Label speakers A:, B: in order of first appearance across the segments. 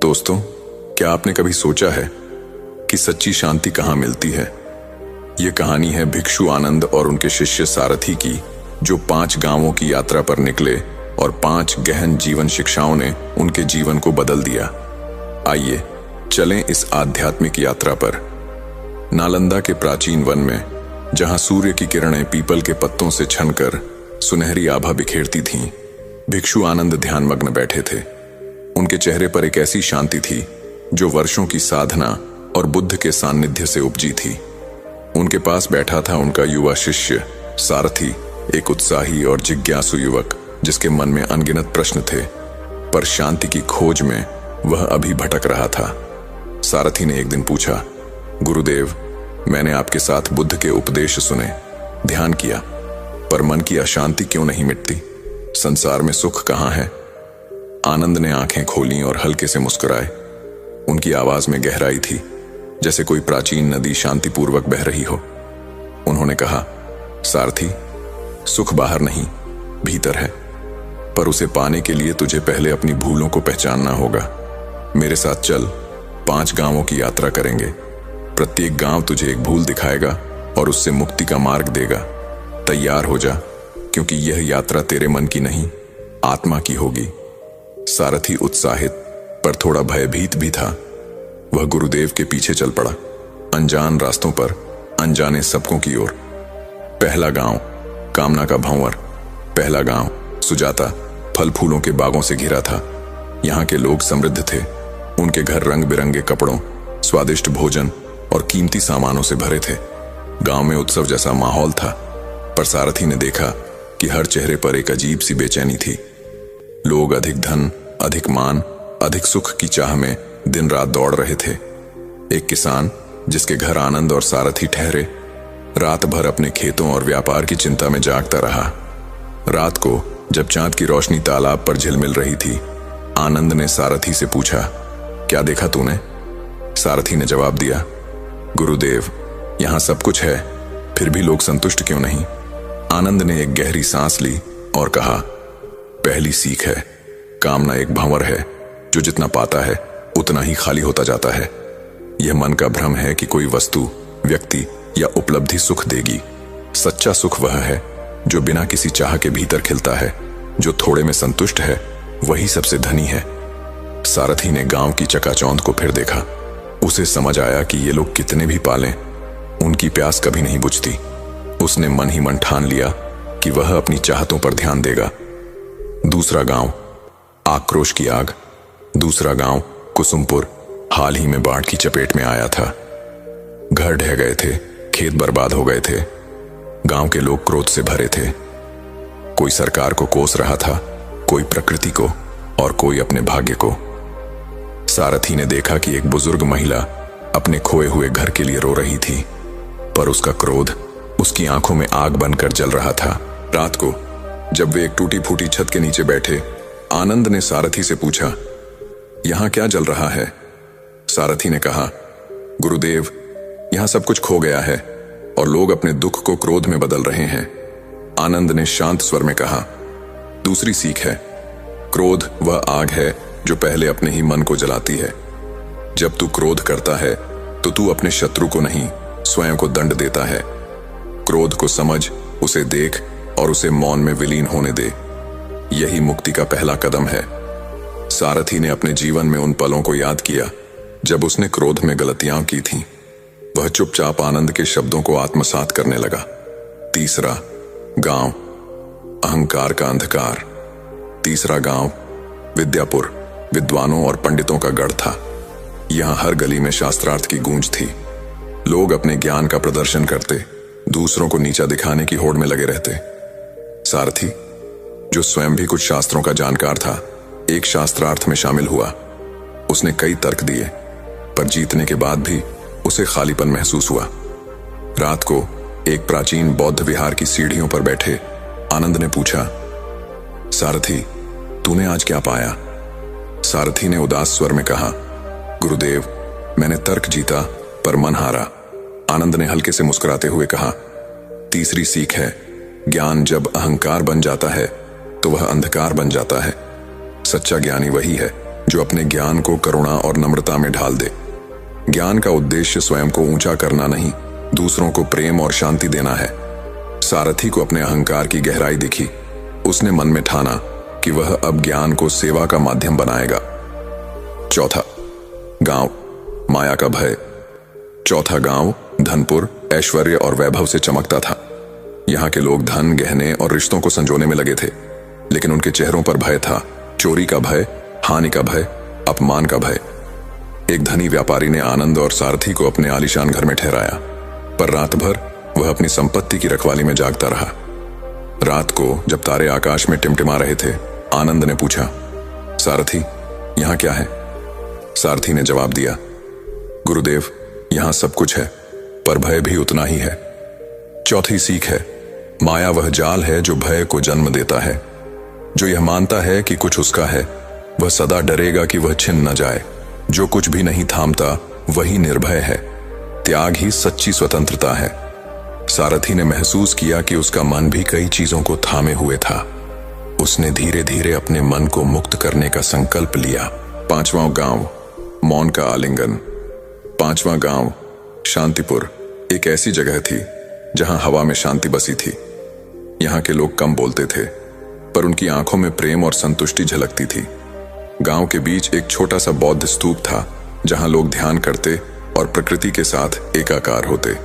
A: दोस्तों, क्या आपने कभी सोचा है कि सच्ची शांति कहाँ मिलती है? ये कहानी है भिक्षु आनंद और उनके शिष्य सारथी की, जो 5 गांवों की यात्रा पर निकले और 5 गहन जीवन शिक्षाओं ने उनके जीवन को बदल दिया। आइए चलें इस आध्यात्मिक यात्रा पर। नालंदा के प्राचीन वन में, जहां सूर्य की किरणें पीपल के पत्तों से छनकर सुनहरी आभा बिखेरती थीं, भिक्षु आनंद ध्यानमग्न बैठे थे। उनके चेहरे पर एक ऐसी शांति थी जो वर्षों की साधना और बुद्ध के सानिध्य से उपजी थी। उनके पास बैठा था उनका युवा शिष्य सारथी, एक उत्साही और जिज्ञासु युवक जिसके मन में अनगिनत प्रश्न थे, पर शांति की खोज में वह अभी भटक रहा था। सारथी ने एक दिन पूछा, गुरुदेव, मैंने आपके साथ बुद्ध के उपदेश सुने, ध्यान किया, पर मन की अशांति क्यों नहीं मिटती? संसार में सुख कहाँ है? आनंद ने आंखें खोलीं और हल्के से मुस्कुराए। उनकी आवाज में गहराई थी, जैसे कोई प्राचीन नदी शांतिपूर्वक बह रही हो। उन्होंने कहा, सारथी, सुख बाहर नहीं, भीतर है, पर उसे पाने के लिए तुझे पहले अपनी भूलों को पहचानना होगा। मेरे साथ चल, 5 गांवों की यात्रा करेंगे। प्रत्येक गांव तुझे एक भूल दिखाएगा और उससे मुक्ति का मार्ग देगा। तैयार हो जा, क्योंकि यह यात्रा तेरे मन की नहीं, आत्मा की होगी। सारथी उत्साहित पर थोड़ा भयभीत भी था। वह गुरुदेव के पीछे चल पड़ा, अनजान रास्तों पर, अनजाने सबकों की ओर। पहला गांव कामना का भंवर। पहला गांव सुजाता फल फूलों के बागों से घिरा था। यहाँ के लोग समृद्ध थे। उनके घर रंग बिरंगे कपड़ों, स्वादिष्ट भोजन और कीमती सामानों से भरे थे। गांव में उत्सव जैसा माहौल था, पर सारथी ने देखा कि हर चेहरे पर एक अजीब सी बेचैनी थी। लोग अधिक धन, अधिक मान, अधिक सुख की चाह में दिन रात दौड़ रहे थे। एक किसान, जिसके घर आनंद और सारथी ठहरे, रात भर अपने खेतों और व्यापार की चिंता में जागता रहा। रात को जब चांद की रोशनी तालाब पर झिलमिल रही थी, आनंद ने सारथी से पूछा, क्या देखा तूने? सारथी ने जवाब दिया, गुरुदेव, यहां सब कुछ है, फिर भी लोग संतुष्ट क्यों नहीं? आनंद ने एक गहरी सांस ली और कहा, पहली सीख है, कामना एक भंवर है जो जितना पाता है उतना ही खाली होता जाता है। यह मन का भ्रम है कि कोई वस्तु, व्यक्ति या उपलब्धि सुख देगी। सच्चा सुख वह है जो बिना किसी चाह के भीतर खिलता है। जो थोड़े में संतुष्ट है वही सबसे धनी है। सारथी ने गांव की चकाचौंध को फिर देखा। उसे समझ आया कि ये लोग कितने भी पालें, उनकी प्यास कभी नहीं बुझती। उसने मन ही मन ठान लिया कि वह अपनी चाहतों पर ध्यान देगा। दूसरा गांव आक्रोश की आग। दूसरा गांव कुसुमपुर हाल ही में बाढ़ की चपेट में आया था। घर ढह गए थे, खेत बर्बाद हो गए थे। गांव के लोग क्रोध से भरे थे। कोई सरकार को कोस रहा था, कोई प्रकृति को और कोई अपने भाग्य को। सारथी ने देखा कि एक बुजुर्ग महिला अपने खोए हुए घर के लिए रो रही थी, पर उसका क्रोध उसकी आंखों में आग बनकर जल रहा था। रात को जब वे एक टूटी फूटी छत के नीचे बैठे, आनंद ने सारथी से पूछा, यहां क्या जल रहा है? सारथी ने कहा, गुरुदेव, यहां सब कुछ खो गया है और लोग अपने दुख को क्रोध में बदल रहे हैं। आनंद ने शांत स्वर में कहा, दूसरी सीख है, क्रोध वह आग है जो पहले अपने ही मन को जलाती है। जब तू क्रोध करता है तो तू अपने शत्रु को नहीं, स्वयं को दंड देता है। क्रोध को समझ, उसे देख और उसे मौन में विलीन होने दे। यही मुक्ति का पहला कदम है। सारथी ने अपने जीवन में उन पलों को याद किया जब उसने क्रोध में गलतियां की थीं। वह चुपचाप आनंद के शब्दों को आत्मसात करने लगा। तीसरा गांव अहंकार का अंधकार। तीसरा गांव विद्यापुर विद्वानों और पंडितों का गढ़ था। यहां हर गली में शास्त्रार्थ की गूंज थी। लोग अपने ज्ञान का प्रदर्शन करते, दूसरों को नीचा दिखाने की होड़ में लगे रहते। सारथी, जो स्वयं भी कुछ शास्त्रों का जानकार था, एक शास्त्रार्थ में शामिल हुआ। उसने कई तर्क दिए, पर जीतने के बाद भी उसे खालीपन महसूस हुआ। रात को एक प्राचीन बौद्ध विहार की सीढ़ियों पर बैठे आनंद ने पूछा, सारथी, तूने आज क्या पाया? सारथी ने उदास स्वर में कहा, गुरुदेव, मैंने तर्क जीता पर मन हारा। आनंद ने हल्के से मुस्कुराते हुए कहा, तीसरी सीख है, ज्ञान जब अहंकार बन जाता है तो वह अंधकार बन जाता है। सच्चा ज्ञानी वही है जो अपने ज्ञान को करुणा और नम्रता में ढाल दे। ज्ञान का उद्देश्य स्वयं को ऊंचा करना नहीं, दूसरों को प्रेम और शांति देना है। सारथी को अपने अहंकार की गहराई दिखी। उसने मन में ठाना कि वह अब ज्ञान को सेवा का माध्यम बनाएगा। चौथा गांव, माया का भय। चौथा गांव धनपुर, ऐश्वर्य और वैभव से चमकता था। यहाँ के लोग धन, गहने और रिश्तों को संजोने में लगे थे, लेकिन उनके चेहरों पर भय था। चोरी का भय, हानि का भय, अपमान का भय। एक धनी व्यापारी ने आनंद और सारथी को अपने आलीशान घर में ठहराया, पर रात भर वह अपनी संपत्ति की रखवाली में जागता रहा। रात को जब तारे आकाश में टिमटिमा रहे थे, आनंद ने पूछा, सारथी, यहाँ क्या है? सारथी ने जवाब दिया, गुरुदेव, यहाँ सब कुछ है, पर भय भी उतना ही है। चौथी सीख है, माया वह जाल है जो भय को जन्म देता है। जो यह मानता है कि कुछ उसका है, वह सदा डरेगा कि वह छिन न जाए। जो कुछ भी नहीं थामता वही निर्भय है। त्याग ही सच्ची स्वतंत्रता है। सारथी ने महसूस किया कि उसका मन भी कई चीजों को थामे हुए था। उसने धीरे धीरे अपने मन को मुक्त करने का संकल्प लिया। पांचवां गांव, मौन का आलिंगन। पांचवां गांव शांतिपुर एक ऐसी जगह थी जहां हवा में शांति बसी थी। यहाँ के लोग कम बोलते थे, पर उनकी आंखों में प्रेम और संतुष्टि झलकती थी। गांव के बीच एक छोटा सा बौद्ध स्तूप था, जहां लोग ध्यान करते और प्रकृति के साथ एकाकार होते।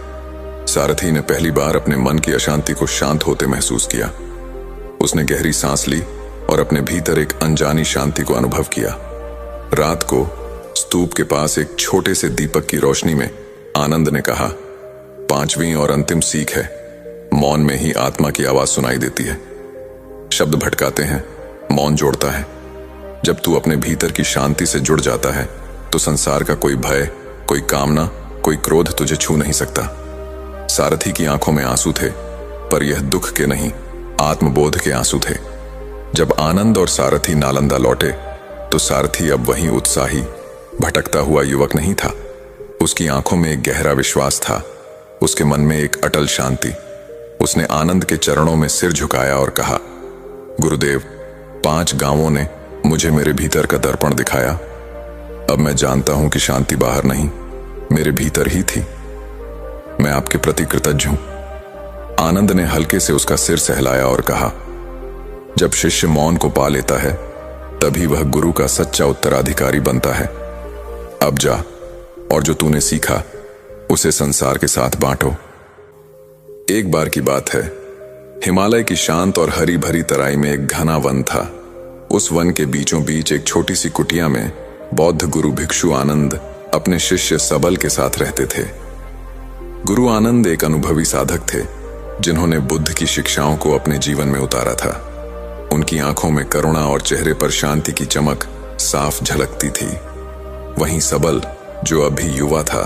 A: सारथी ने पहली बार अपने मन की अशांति को शांत होते महसूस किया। उसने गहरी सांस ली और अपने भीतर एक अनजानी शांति को अनुभव किया। रात को स्तूप के पास एक छोटे से दीपक की रोशनी में आनंद ने कहा, पांचवी और अंतिम सीख है, मौन में ही आत्मा की आवाज सुनाई देती है। शब्द भटकाते हैं, मौन जोड़ता है। जब तू अपने भीतर की शांति से जुड़ जाता है तो संसार का कोई भय, कोई कामना, कोई क्रोध तुझे छू नहीं सकता। सारथी की आंखों में आंसू थे, पर यह दुख के नहीं, आत्मबोध के आंसू थे। जब आनंद और सारथी नालंदा लौटे तो सारथी अब वही उत्साही, भटकता हुआ युवक नहीं था। उसकी आंखों में एक गहरा विश्वास था, उसके मन में एक अटल शांति। उसने आनंद के चरणों में सिर झुकाया और कहा, गुरुदेव, 5 गांवों ने मुझे मेरे भीतर का दर्पण दिखाया। अब मैं जानता हूं कि शांति बाहर नहीं, मेरे भीतर ही थी। मैं आपके प्रति कृतज्ञ हूं। आनंद ने हल्के से उसका सिर सहलाया और कहा, जब शिष्य मौन को पा लेता है तभी वह गुरु का सच्चा उत्तराधिकारी बनता है। अब जा और जो तूने सीखा उसे संसार के साथ बांटो। एक बार की बात है, हिमालय की शांत और हरी भरी तराई में एक घना वन था। उस वन के बीचों बीच एक छोटी सी कुटिया में बौद्ध गुरु भिक्षु आनंद अपने शिष्य सबल के साथ रहते थे। गुरु आनंद एक अनुभवी साधक थे, जिन्होंने बुद्ध की शिक्षाओं को अपने जीवन में उतारा था। उनकी आंखों में करुणा और चेहरे पर शांति की चमक साफ झलकती थी। वहीं सबल, जो अभी युवा था,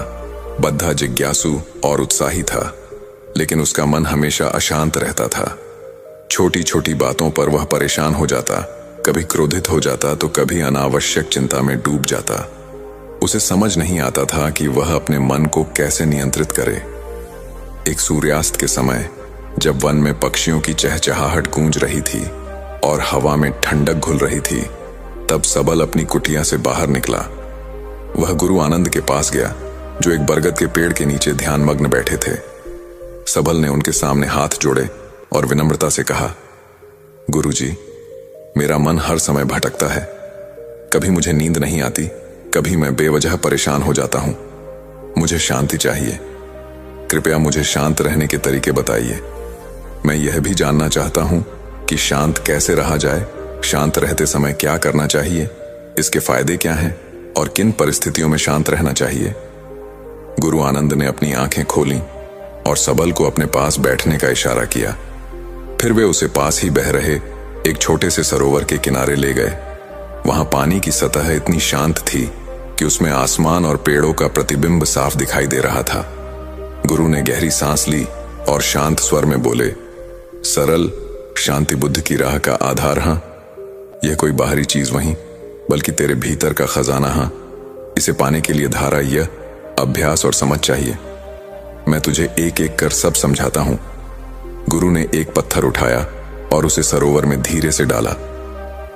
A: बद्धा, जिज्ञासु और उत्साही था, लेकिन उसका मन हमेशा अशांत रहता था। छोटी छोटी बातों पर वह परेशान हो जाता, कभी क्रोधित हो जाता तो कभी अनावश्यक चिंता में डूब जाता। उसे समझ नहीं आता था कि वह अपने मन को कैसे नियंत्रित करे। एक सूर्यास्त के समय जब वन में पक्षियों की चहचहाहट गूंज रही थी और हवा में ठंडक घुल रही थी, तब सबल अपनी कुटिया से बाहर निकला। वह गुरु आनंद के पास गया, जो एक बरगद के पेड़ के नीचे ध्यानमग्न बैठे थे। सबल ने उनके सामने हाथ जोड़े और विनम्रता से कहा, गुरुजी, मेरा मन हर समय भटकता है। कभी मुझे नींद नहीं आती, कभी मैं बेवजह परेशान हो जाता हूं। मुझे शांति चाहिए। कृपया मुझे शांत रहने के तरीके बताइए। मैं यह भी जानना चाहता हूं कि शांत कैसे रहा जाए, शांत रहते समय क्या करना चाहिए, इसके फायदे क्या हैं और किन परिस्थितियों में शांत रहना चाहिए। गुरु आनंद ने अपनी आंखें खोलीं और सबल को अपने पास बैठने का इशारा किया। फिर वे उसे पास ही बह रहे एक छोटे से सरोवर के किनारे ले गए। वहां पानी की सतह इतनी शांत थी कि उसमें आसमान और पेड़ों का प्रतिबिंब साफ दिखाई दे रहा था। गुरु ने गहरी सांस ली और शांत स्वर में बोले, सरल शांति बुद्ध की राह का आधार। हां, यह कोई बाहरी चीज वहीं, बल्कि तेरे भीतर का खजाना। हां, इसे पाने के लिए धारा, यह अभ्यास और समझ चाहिए। मैं तुझे एक एक कर सब समझाता हूं। गुरु ने एक पत्थर उठाया और उसे सरोवर में धीरे से डाला।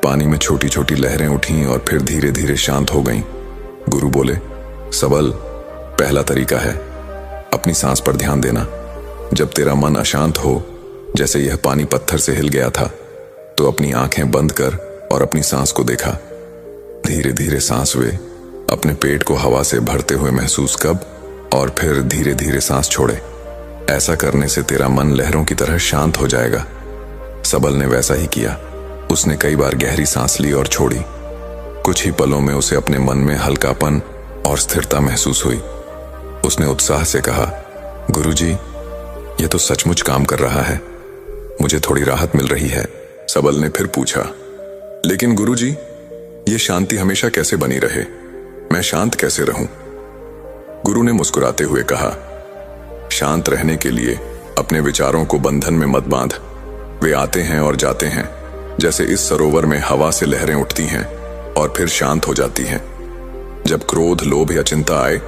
A: पानी में छोटी छोटी लहरें उठीं और फिर धीरे धीरे शांत हो गईं। गुरु बोले, सबल, पहला तरीका है अपनी सांस पर ध्यान देना। जब तेरा मन अशांत हो, जैसे यह पानी पत्थर से हिल गया था, तो अपनी आंखें बंद कर और अपनी सांस को देखा। धीरे धीरे सांस वे अपने पेट को हवा से भरते हुए महसूस कब, और फिर धीरे धीरे सांस छोड़े। ऐसा करने से तेरा मन लहरों की तरह शांत हो जाएगा। सबल ने वैसा ही किया। उसने कई बार गहरी सांस ली और छोड़ी। कुछ ही पलों में उसे अपने मन में हल्कापन और स्थिरता महसूस हुई। उसने उत्साह से कहा, गुरुजी, यह तो सचमुच काम कर रहा है। मुझे थोड़ी राहत मिल रही है। सबल ने फिर पूछा, लेकिन गुरुजी, ये शांति हमेशा कैसे बनी रहे? मैं शांत कैसे रहूं? गुरु ने मुस्कुराते हुए कहा, शांत रहने के लिए अपने विचारों को बंधन में मत बांध। वे आते हैं और जाते हैं, जैसे इस सरोवर में हवा से लहरें उठती हैं और फिर शांत हो जाती हैं। जब क्रोध, लोभ या चिंता आए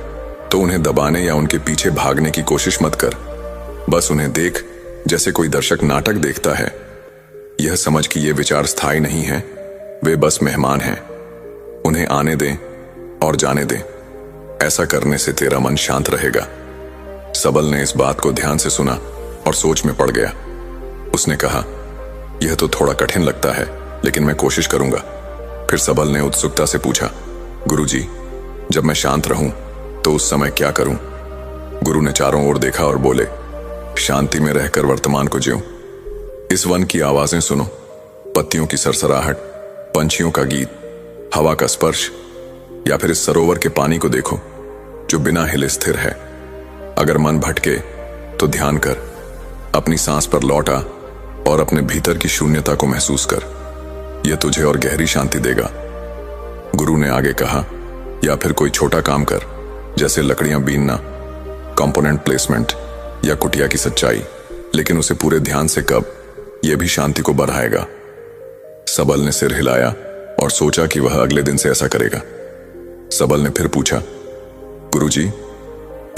A: तो उन्हें दबाने या उनके पीछे भागने की कोशिश मत कर। बस उन्हें देख, जैसे कोई दर्शक नाटक देखता है। यह समझ कि ये विचार स्थायी नहीं है, वे बस मेहमान हैं। उन्हें आने दें और जाने दें। ऐसा करने से तेरा मन शांत रहेगा। सबल ने इस बात को ध्यान से सुना और सोच में पड़ गया। उसने कहा, यह तो थोड़ा कठिन लगता है, लेकिन मैं कोशिश करूंगा। फिर सबल ने उत्सुकता से पूछा, गुरुजी, जब मैं शांत रहूं तो उस समय क्या करूं? गुरु ने चारों ओर देखा और बोले, शांति में रहकर वर्तमान को जियो। इस वन की आवाजें सुनो, पत्तियों की सरसराहट, पंछियों का गीत, हवा का स्पर्श, या फिर इस सरोवर के पानी को देखो जो बिना हिले स्थिर है। अगर मन भटके तो ध्यान कर, अपनी सांस पर लौट आ और अपने भीतर की शून्यता को महसूस कर। यह तुझे और गहरी शांति देगा। गुरु ने आगे कहा, या फिर कोई छोटा काम कर, जैसे लकड़ियां बीनना, कंपोनेंट प्लेसमेंट या कुटिया की सच्चाई, लेकिन उसे पूरे ध्यान से कब, यह भी शांति को बढ़ाएगा। सबल ने सिर हिलाया और सोचा कि वह अगले दिन से ऐसा करेगा। सबल ने फिर पूछा, गुरुजी,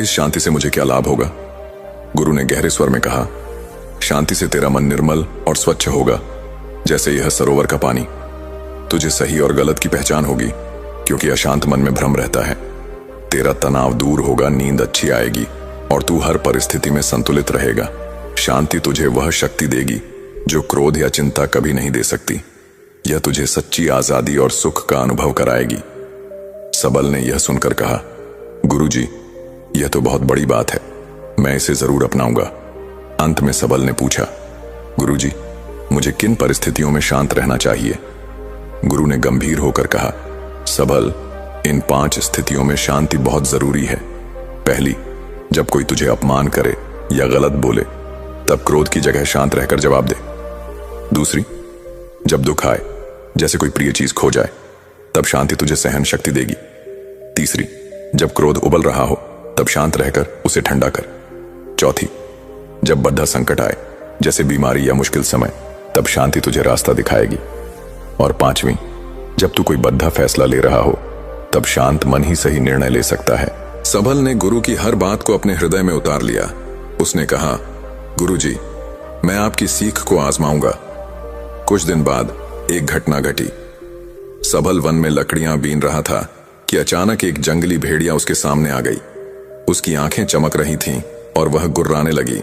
A: इस शांति से मुझे क्या लाभ होगा? गुरु ने गहरे स्वर में कहा, शांति से तेरा मन निर्मल और स्वच्छ होगा, जैसे यह सरोवर का पानी। तुझे सही और गलत की पहचान होगी, क्योंकि अशांत मन में भ्रम रहता है। तेरा तनाव दूर होगा, नींद अच्छी आएगी और तू हर परिस्थिति में संतुलित रहेगा। शांति तुझे वह शक्ति देगी जो क्रोध या चिंता कभी नहीं दे सकती। यह तुझे सच्ची आजादी और सुख का अनुभव कराएगी। सबल ने यह सुनकर कहा, गुरुजी, यह तो बहुत बड़ी बात है, मैं इसे जरूर अपनाऊंगा। अंत में सबल ने पूछा, गुरुजी, मुझे किन परिस्थितियों में शांत रहना चाहिए? गुरु ने गंभीर होकर कहा, सबल, इन 5 स्थितियों में शांति बहुत जरूरी है। पहली, जब कोई तुझे अपमान करे या गलत बोले, तब क्रोध की जगह शांत रहकर जवाब दे। दूसरी, जब दुख आए, जैसे कोई प्रिय चीज खो जाए, तब शांति तुझे सहन शक्ति देगी। तीसरी, जब क्रोध उबल रहा हो, तब शांत रहकर उसे ठंडा कर। चौथी, जब बद्धा संकट आए, जैसे बीमारी या मुश्किल समय, तब शांति तुझे रास्ता दिखाएगी। और पांचवी, जब तू कोई बद्धा फैसला ले रहा हो, तब शांत मन ही सही निर्णय ले सकता है। सबल ने गुरु की हर बात को अपने हृदय में उतार लिया। उसने कहा, गुरुजी, मैं आपकी सीख को आजमाऊंगा। कुछ दिन बाद एक घटना घटी। सबल वन में लकड़ियां बीन रहा था कि अचानक एक जंगली भेड़िया उसके सामने आ गई। उसकी आंखें चमक रही थीं और वह गुर्राने लगी।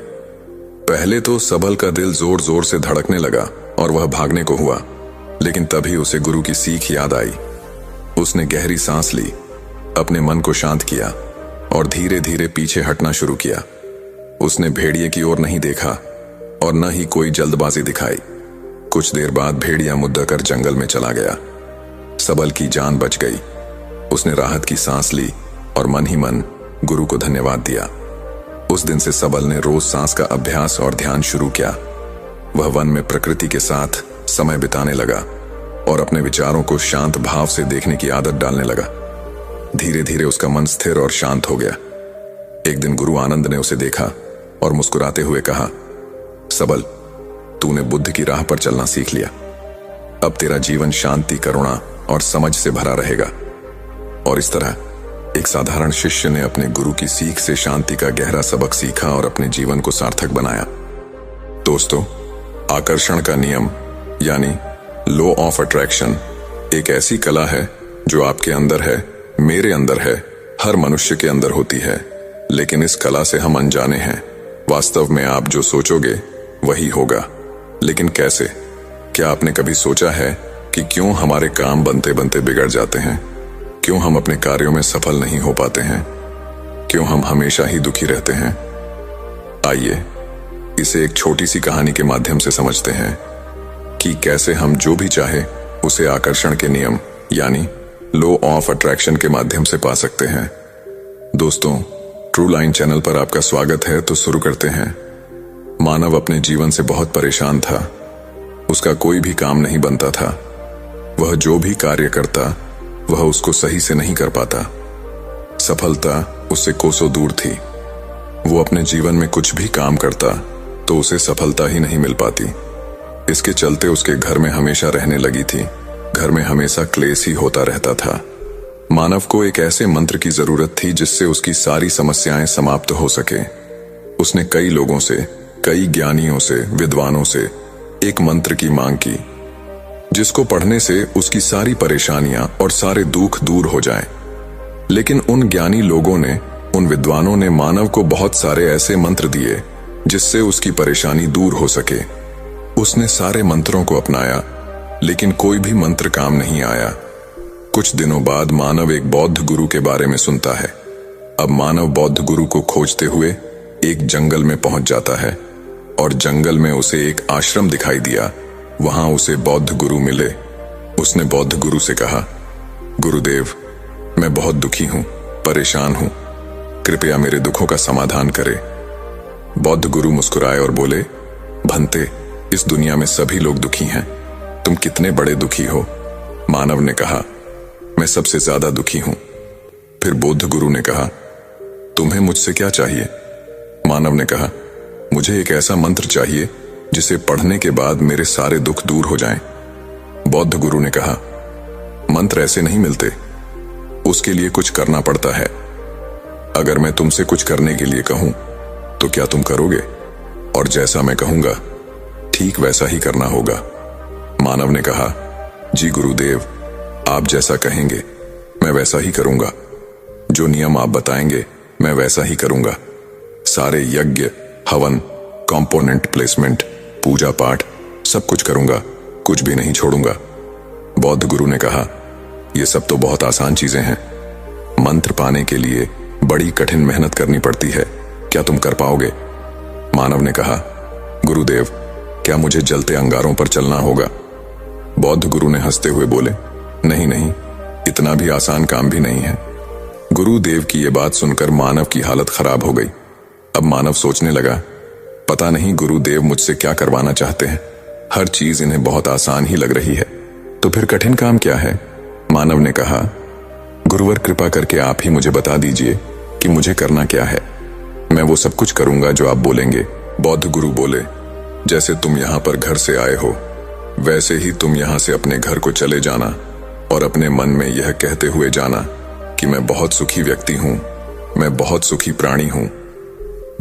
A: पहले तो सबल का दिल जोर जोर से धड़कने लगा और वह भागने को हुआ, लेकिन तभी उसे गुरु की सीख याद आई। उसने गहरी सांस ली, अपने मन को शांत किया और धीरे धीरे पीछे हटना शुरू किया। उसने भेड़िए की ओर नहीं देखा और न ही कोई जल्दबाजी दिखाई। कुछ देर बाद भेड़िया मुद्दा कर जंगल में चला गया। सबल की जान बच गई। उसने राहत की सांस ली और मन ही मन गुरु को धन्यवाद दिया। उस दिन से सबल ने रोज सांस का अभ्यास और ध्यान शुरू किया। वह वन में प्रकृति के साथ समय बिताने लगा और अपने विचारों को शांत भाव से देखने की आदत डालने लगा। धीरे धीरे उसका मन स्थिर और शांत हो गया। एक दिन गुरु आनंद ने उसे देखा और मुस्कुराते हुए कहा, सबल, तूने बुद्ध की राह पर चलना सीख लिया। अब तेरा जीवन शांति, करुणा और समझ से भरा रहेगा। और इस तरह एक साधारण शिष्य ने अपने गुरु की सीख से शांति का गहरा सबक सीखा और अपने जीवन को सार्थक बनाया। दोस्तों, आकर्षण का नियम यानी लॉ ऑफ अट्रैक्शन एक ऐसी कला है जो आपके अंदर है, मेरे अंदर है, हर मनुष्य के अंदर होती है, लेकिन इस कला से हम अनजाने हैं। वास्तव में आप जो सोचोगे वही होगा। लेकिन कैसे? क्या आपने कभी सोचा है कि क्यों हमारे काम बनते बनते बिगड़ जाते हैं? क्यों हम अपने कार्यों में सफल नहीं हो पाते हैं? क्यों हम हमेशा ही दुखी रहते हैं? आइए इसे एक छोटी सी कहानी के माध्यम से समझते हैं कि कैसे हम जो भी चाहे उसे आकर्षण के नियम यानी लॉ ऑफ अट्रैक्शन के माध्यम से पा सकते हैं। दोस्तों, ट्रू लाइन चैनल पर आपका स्वागत है। तो शुरू करते हैं। मानव अपने जीवन से बहुत परेशान था। उसका कोई भी काम नहीं बनता था। वह जो भी कार्य करता वह उसको सही से नहीं कर पाता। सफलता उससे कोसों दूर थी। वो अपने जीवन में कुछ भी काम करता तो उसे सफलता ही नहीं मिल पाती। इसके चलते उसके घर में हमेशा रहने लगी थी। घर में हमेशा क्लेश ही होता रहता था। मानव को एक ऐसे मंत्र की जरूरत थी जिससे उसकी सारी समस्याएं समाप्त हो सके। उसने कई लोगों से, कई ज्ञानियों से, विद्वानों से एक मंत्र की मांग की जिसको पढ़ने से उसकी सारी परेशानियां और सारे दुख दूर हो जाएं। लेकिन उन ज्ञानी लोगों ने, उन विद्वानों ने मानव को बहुत सारे ऐसे मंत्र दिए जिससे उसकी परेशानी दूर हो सके। उसने सारे मंत्रों को अपनाया, लेकिन कोई भी मंत्र काम नहीं आया। कुछ दिनों बाद मानव एक बौद्ध गुरु के बारे में सुनता है। अब मानव बौद्ध गुरु को खोजते हुए एक जंगल में पहुंच जाता है और जंगल में उसे एक आश्रम दिखाई दिया। वहां उसे बौद्ध गुरु मिले। उसने बौद्ध गुरु से कहा, गुरुदेव, मैं बहुत दुखी हूं, परेशान हूं, कृपया मेरे दुखों का समाधान करें। बौद्ध गुरु मुस्कुराए और बोले, भंते, इस दुनिया में सभी लोग दुखी हैं। तुम कितने बड़े दुखी हो। मानव ने कहा, मैं सबसे ज्यादा दुखी हूं। फिर बौद्ध गुरु ने कहा, तुम्हें मुझसे क्या चाहिए? मानव ने कहा, मुझे एक ऐसा मंत्र चाहिए जिसे पढ़ने के बाद मेरे सारे दुख दूर हो जाएं। बौद्ध गुरु ने कहा, मंत्र ऐसे नहीं मिलते, उसके लिए कुछ करना पड़ता है। अगर मैं तुमसे कुछ करने के लिए कहूं तो क्या तुम करोगे? और जैसा मैं कहूंगा ठीक वैसा ही करना होगा। मानव ने कहा, जी गुरुदेव, आप जैसा कहेंगे मैं वैसा ही करूंगा। जो नियम आप बताएंगे मैं वैसा ही करूंगा। सारे यज्ञ, हवन, कंपोनेंट प्लेसमेंट, पूजा पाठ सब कुछ करूंगा, कुछ भी नहीं छोड़ूंगा। बौद्ध गुरु ने कहा, यह सब तो बहुत आसान चीजें हैं। मंत्र पाने के लिए बड़ी कठिन मेहनत करनी पड़ती है, क्या तुम कर पाओगे? मानव ने कहा, गुरुदेव, क्या मुझे जलते अंगारों पर चलना होगा? बौद्ध गुरु ने हंसते हुए बोले, नहीं नहीं, इतना भी आसान काम भी नहीं है। गुरुदेव की यह बात सुनकर मानव की हालत खराब हो गई। अब मानव सोचने लगा, पता नहीं गुरुदेव मुझसे क्या करवाना चाहते हैं। हर चीज इन्हें बहुत आसान ही लग रही है, तो फिर कठिन काम क्या है? मानव ने कहा, गुरुवर, कृपा करके आप ही मुझे बता दीजिए कि मुझे करना क्या है। मैं वो सब कुछ करूंगा जो आप बोलेंगे। बौद्ध गुरु बोले, जैसे तुम यहां पर घर से आए हो वैसे ही तुम यहां से अपने घर को चले जाना और अपने मन में यह कहते हुए जाना कि मैं बहुत सुखी व्यक्ति हूं, मैं बहुत सुखी प्राणी हूं।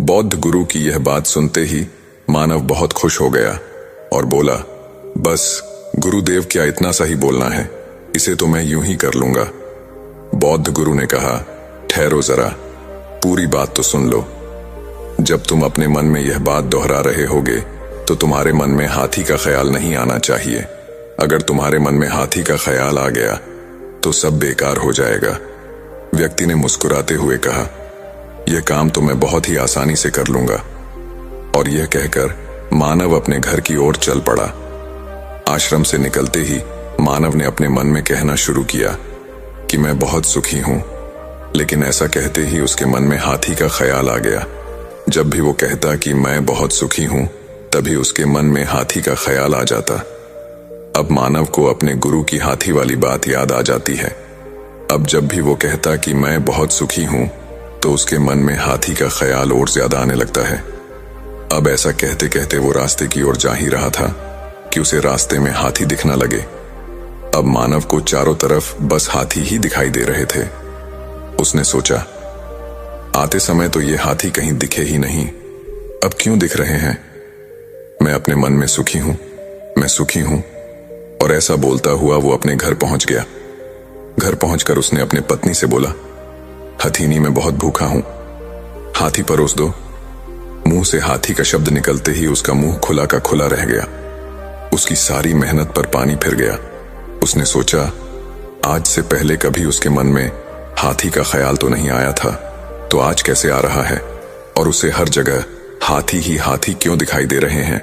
A: बौद्ध गुरु की यह बात सुनते ही मानव बहुत खुश हो गया और बोला, बस गुरुदेव, क्या इतना सा ही बोलना है? इसे तो मैं यूं ही कर लूंगा। बौद्ध गुरु ने कहा, ठहरो जरा, पूरी बात तो सुन लो। जब तुम अपने मन में यह बात दोहरा रहे होगे तो तुम्हारे मन में हाथी का ख्याल नहीं आना चाहिए। अगर तुम्हारे मन में हाथी का ख्याल आ गया तो सब बेकार हो जाएगा। व्यक्ति ने मुस्कुराते हुए कहा, यह काम तो मैं बहुत ही आसानी से कर लूंगा। और यह कहकर मानव अपने घर की ओर चल पड़ा। आश्रम से निकलते ही मानव ने अपने मन में कहना शुरू किया कि मैं बहुत सुखी हूं, लेकिन ऐसा कहते ही उसके मन में हाथी का ख्याल आ गया। जब भी वो कहता कि मैं बहुत सुखी हूं, तभी उसके मन में हाथी का ख्याल आ जाता। अब मानव को अपने गुरु की हाथी वाली बात याद आ जाती है। अब जब भी वो कहता कि मैं बहुत सुखी हूं, तो उसके मन में हाथी का ख्याल और ज्यादा आने लगता है। अब ऐसा कहते कहते वो रास्ते की ओर जा ही रहा था कि उसे रास्ते में हाथी दिखना लगे। अब मानव को चारों तरफ बस हाथी ही दिखाई दे रहे थे। उसने सोचा, आते समय तो ये हाथी कहीं दिखे ही नहीं, अब क्यों दिख रहे हैं? मैं अपने मन में सुखी हूं, मैं सुखी हूं और ऐसा बोलता हुआ वो अपने घर पहुंच गया। घर पहुंचकर उसने अपने पत्नी से बोला, हथीनी मैं बहुत भूखा हूं, हाथी परोस दो। मुंह से हाथी का शब्द निकलते ही उसका मुंह खुला का खुला रह गया। उसकी सारी मेहनत पर पानी फिर गया। उसने सोचा, आज से पहले कभी उसके मन में हाथी का ख्याल तो नहीं आया था, तो आज कैसे आ रहा है? और उसे हर जगह हाथी ही हाथी क्यों दिखाई दे रहे हैं?